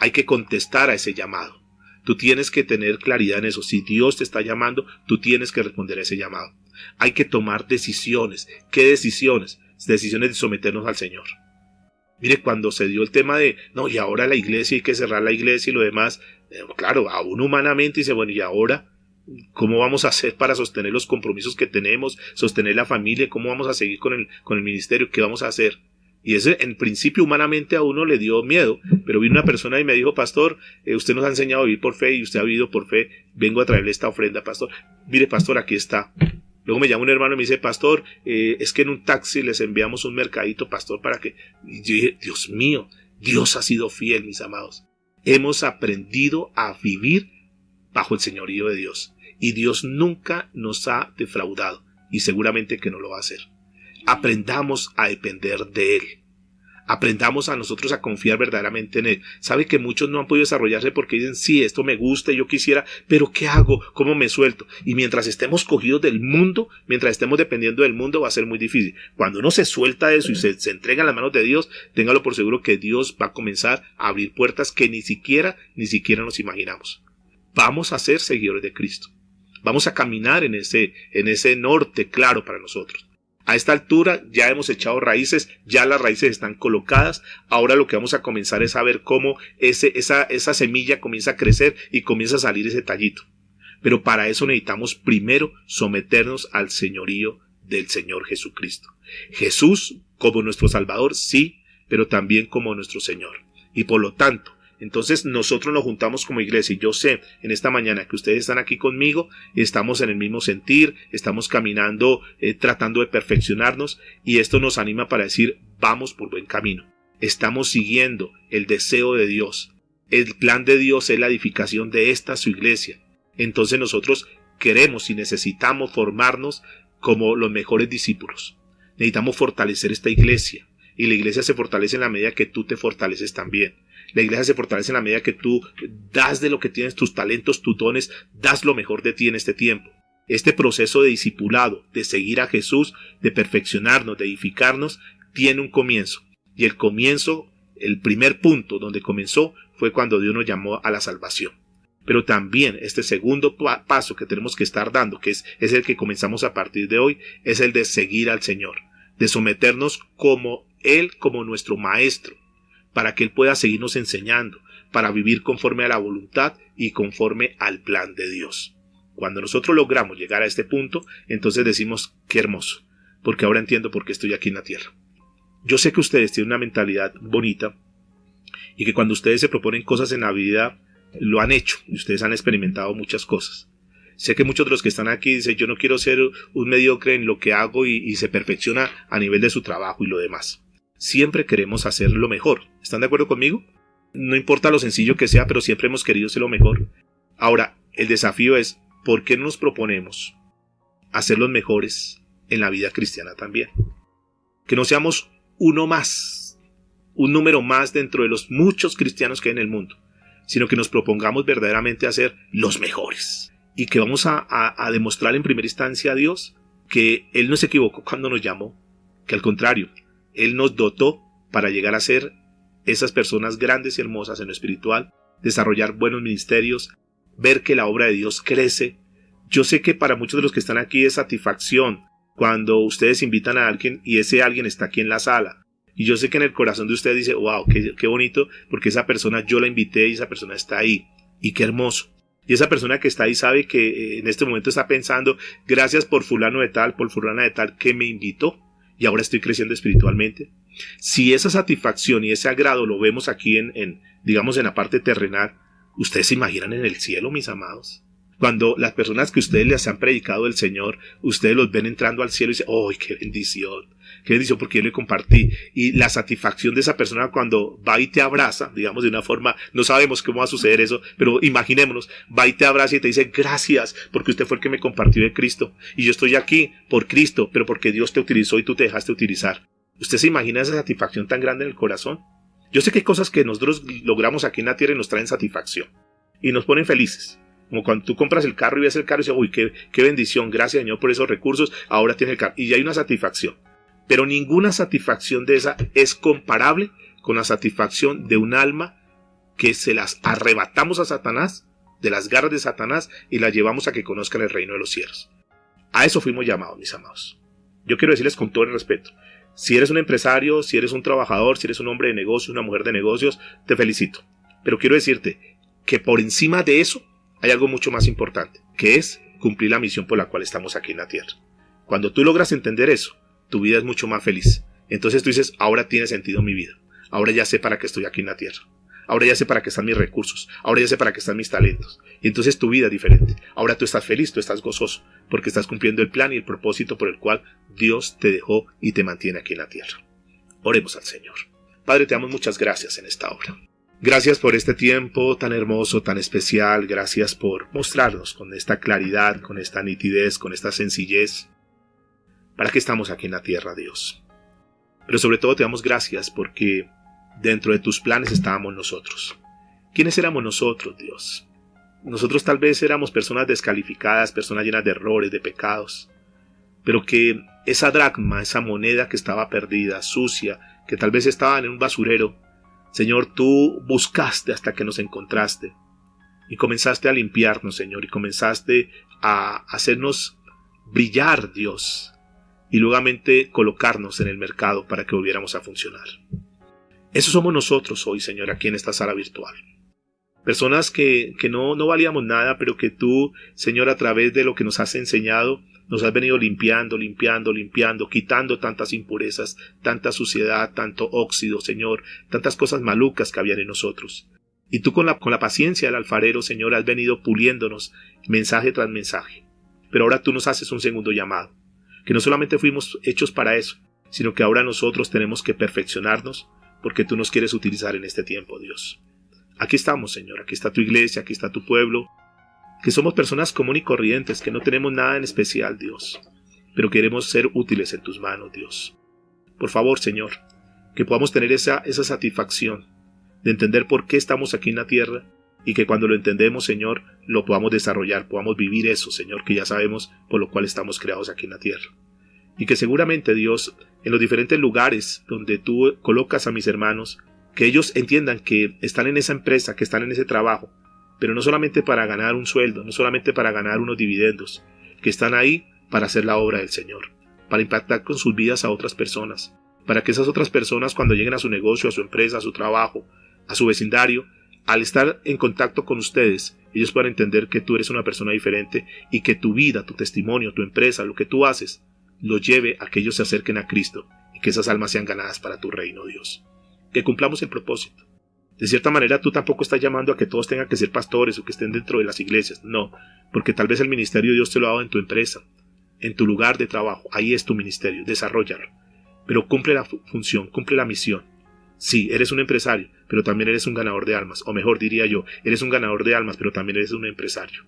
hay que contestar a ese llamado. Tú tienes que tener claridad en eso. Si Dios te está llamando, tú tienes que responder a ese llamado. Hay que tomar decisiones. ¿Qué decisiones? Decisiones de someternos al Señor. Mire, cuando se dio el tema de, no, y ahora la iglesia, hay que cerrar la iglesia y lo demás, claro, aún humanamente dice, bueno, y ahora, ¿cómo vamos a hacer para sostener los compromisos que tenemos, sostener la familia? ¿Cómo vamos a seguir con el ministerio? ¿Qué vamos a hacer? Y ese, en principio, humanamente a uno le dio miedo, pero vino una persona y me dijo, pastor, usted nos ha enseñado a vivir por fe y usted ha vivido por fe, vengo a traerle esta ofrenda, pastor. Mire, pastor, aquí está. Luego me llama un hermano y me dice, pastor, es que en un taxi les enviamos un mercadito, pastor, para que... Y yo dije, Dios mío, Dios ha sido fiel, mis amados. Hemos aprendido a vivir bajo el señorío de Dios. Y Dios nunca nos ha defraudado. Y seguramente que no lo va a hacer. Aprendamos a depender de Él. Aprendamos a nosotros a confiar verdaderamente en Él. Sabe que muchos no han podido desarrollarse porque dicen, sí, esto me gusta, yo quisiera, pero ¿qué hago? ¿Cómo me suelto? Y mientras estemos cogidos del mundo, mientras estemos dependiendo del mundo, va a ser muy difícil. Cuando uno se suelta de eso y se entrega en las manos de Dios, téngalo por seguro que Dios va a comenzar a abrir puertas que ni siquiera nos imaginamos. Vamos a ser seguidores de Cristo. Vamos a caminar en ese norte claro para nosotros. A esta altura ya hemos echado raíces, ya las raíces están colocadas. Ahora lo que vamos a comenzar es a ver cómo esa semilla comienza a crecer y comienza a salir ese tallito. Pero para eso necesitamos primero someternos al señorío del Señor Jesucristo. Jesús como nuestro Salvador, sí, pero también como nuestro Señor. Y por lo tanto, entonces nosotros nos juntamos como iglesia, y yo sé en esta mañana que ustedes están aquí conmigo, estamos en el mismo sentir, estamos caminando, tratando de perfeccionarnos, y esto nos anima para decir, vamos por buen camino. Estamos siguiendo el deseo de Dios. El plan de Dios es la edificación de esta su iglesia. Entonces nosotros queremos y necesitamos formarnos como los mejores discípulos. Necesitamos fortalecer esta iglesia, y la iglesia se fortalece en la medida que tú te fortaleces también. La iglesia se fortalece en la medida que tú das de lo que tienes, tus talentos, tus dones, das lo mejor de ti en este tiempo. Este proceso de discipulado, de seguir a Jesús, de perfeccionarnos, de edificarnos, tiene un comienzo. Y el comienzo, el primer punto donde comenzó, fue cuando Dios nos llamó a la salvación. Pero también este segundo paso que tenemos que estar dando, que es el que comenzamos a partir de hoy, es el de seguir al Señor, de someternos como Él, como nuestro Maestro, para que Él pueda seguirnos enseñando, para vivir conforme a la voluntad y conforme al plan de Dios. Cuando nosotros logramos llegar a este punto, entonces decimos, qué hermoso, porque ahora entiendo por qué estoy aquí en la tierra. Yo sé que ustedes tienen una mentalidad bonita y que cuando ustedes se proponen cosas en la vida, lo han hecho y ustedes han experimentado muchas cosas. Sé que muchos de los que están aquí dicen, yo no quiero ser un mediocre en lo que hago y se perfecciona a nivel de su trabajo y lo demás. Siempre queremos hacer lo mejor. ¿Están de acuerdo conmigo? No importa lo sencillo que sea, pero siempre hemos querido ser lo mejor. Ahora, el desafío es, ¿por qué no nos proponemos hacer los mejores en la vida cristiana también? Que no seamos uno más un número más dentro de los muchos cristianos que hay en el mundo, sino que nos propongamos verdaderamente a ser los mejores y que vamos a demostrar en primera instancia a Dios que Él no se equivocó cuando nos llamó, que al contrario, Él nos dotó para llegar a ser esas personas grandes y hermosas en lo espiritual, desarrollar buenos ministerios, ver que la obra de Dios crece. Yo sé que para muchos de los que están aquí es satisfacción cuando ustedes invitan a alguien y ese alguien está aquí en la sala. Y yo sé que en el corazón de ustedes dice, wow, qué bonito, porque esa persona yo la invité y esa persona está ahí. Y qué hermoso. Y esa persona que está ahí sabe que en este momento está pensando, gracias por fulano de tal, por fulana de tal que me invitó y ahora estoy creciendo espiritualmente. Si esa satisfacción y ese agrado lo vemos aquí digamos en la parte terrenal, ¿ustedes se imaginan en el cielo, mis amados? Cuando las personas que ustedes les han predicado el Señor, ustedes los ven entrando al cielo y dicen, ¡oh, qué bendición! ¡Qué bendición porque yo le compartí! Y la satisfacción de esa persona cuando va y te abraza, digamos de una forma, no sabemos cómo va a suceder eso, pero imaginémonos, va y te abraza y te dice, gracias, porque usted fue el que me compartió de Cristo. Y yo estoy aquí por Cristo, pero porque Dios te utilizó y tú te dejaste utilizar. ¿Usted se imagina esa satisfacción tan grande en el corazón? Yo sé que hay cosas que nosotros logramos aquí en la tierra y nos traen satisfacción. Y nos ponen felices. Como cuando tú compras el carro y ves el carro y dices, uy, qué bendición, gracias Señor por esos recursos, ahora tienes el carro. Y ya hay una satisfacción. Pero ninguna satisfacción de esa es comparable con la satisfacción de un alma que se las arrebatamos a Satanás, de las garras de Satanás, y las llevamos a que conozcan el reino de los cielos. A eso fuimos llamados, mis amados. Yo quiero decirles con todo el respeto, si eres un empresario, si eres un trabajador, si eres un hombre de negocios, una mujer de negocios, te felicito. Pero quiero decirte que por encima de eso hay algo mucho más importante, que es cumplir la misión por la cual estamos aquí en la tierra. Cuando tú logras entender eso, tu vida es mucho más feliz. Entonces tú dices, ahora tiene sentido mi vida. Ahora ya sé para qué estoy aquí en la tierra. Ahora ya sé para qué están mis recursos. Ahora ya sé para qué están mis talentos. Y entonces tu vida es diferente. Ahora tú estás feliz, tú estás gozoso, porque estás cumpliendo el plan y el propósito por el cual Dios te dejó y te mantiene aquí en la tierra. Oremos al Señor. Padre, te damos muchas gracias en esta hora. Gracias por este tiempo tan hermoso, tan especial. Gracias por mostrarnos con esta claridad, con esta nitidez, con esta sencillez. ¿Para qué estamos aquí en la tierra, Dios? Pero sobre todo te damos gracias porque dentro de tus planes estábamos nosotros. ¿Quiénes éramos nosotros, Dios? Nosotros tal vez éramos personas descalificadas, personas llenas de errores, de pecados. Pero que esa dracma, esa moneda que estaba perdida, sucia, que tal vez estaba en un basurero, Señor, tú buscaste hasta que nos encontraste. Y comenzaste a limpiarnos, Señor, y comenzaste a hacernos brillar, Dios. Y luego colocarnos en el mercado para que volviéramos a funcionar. Eso somos nosotros hoy, Señor, aquí en esta sala virtual. Personas que no valíamos nada, pero que tú, Señor, a través de lo que nos has enseñado, nos has venido limpiando, quitando tantas impurezas, tanta suciedad, tanto óxido, Señor, tantas cosas malucas que habían en nosotros. Y tú con la paciencia del alfarero, Señor, has venido puliéndonos mensaje tras mensaje. Pero ahora tú nos haces un segundo llamado. Que no solamente fuimos hechos para eso, sino que ahora nosotros tenemos que perfeccionarnos porque tú nos quieres utilizar en este tiempo, Dios. Aquí estamos, Señor, aquí está tu iglesia, aquí está tu pueblo, que somos personas comunes y corrientes, que no tenemos nada en especial, Dios, pero queremos ser útiles en tus manos, Dios. Por favor, Señor, que podamos tener esa satisfacción de entender por qué estamos aquí en la tierra y que cuando lo entendemos, Señor, lo podamos desarrollar, podamos vivir eso, Señor, que ya sabemos por lo cual estamos creados aquí en la tierra. Y que seguramente, Dios, en los diferentes lugares donde tú colocas a mis hermanos, que ellos entiendan que están en esa empresa, que están en ese trabajo, pero no solamente para ganar un sueldo, no solamente para ganar unos dividendos, que están ahí para hacer la obra del Señor, para impactar con sus vidas a otras personas, para que esas otras personas cuando lleguen a su negocio, a su empresa, a su trabajo, a su vecindario, al estar en contacto con ustedes, ellos puedan entender que tú eres una persona diferente y que tu vida, tu testimonio, tu empresa, lo que tú haces, lo lleve a que ellos se acerquen a Cristo y que esas almas sean ganadas para tu reino, Dios. Que cumplamos el propósito. De cierta manera, tú tampoco estás llamando a que todos tengan que ser pastores o que estén dentro de las iglesias. No, porque tal vez el ministerio Dios te lo ha dado en tu empresa, en tu lugar de trabajo. Ahí es tu ministerio, desarróllalo. Pero cumple la función, cumple la misión. Sí, eres un empresario, pero también eres un ganador de almas. O mejor diría yo, eres un ganador de almas, pero también eres un empresario.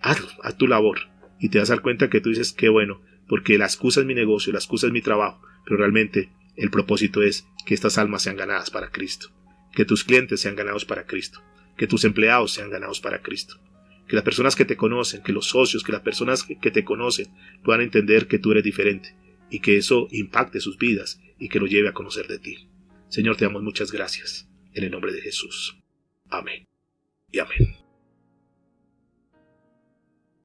Hazlo, haz tu labor. Y te vas a dar cuenta que tú dices, qué bueno, porque la excusa es mi negocio, la excusa es mi trabajo, pero realmente El propósito es que estas almas sean ganadas para Cristo, que tus clientes sean ganados para Cristo, que tus empleados sean ganados para Cristo, que las personas que te conocen, que los socios, que las personas que te conocen puedan entender que tú eres diferente y que eso impacte sus vidas y que lo lleve a conocer de ti. Señor, te damos muchas gracias en el nombre de Jesús. Amén y amén.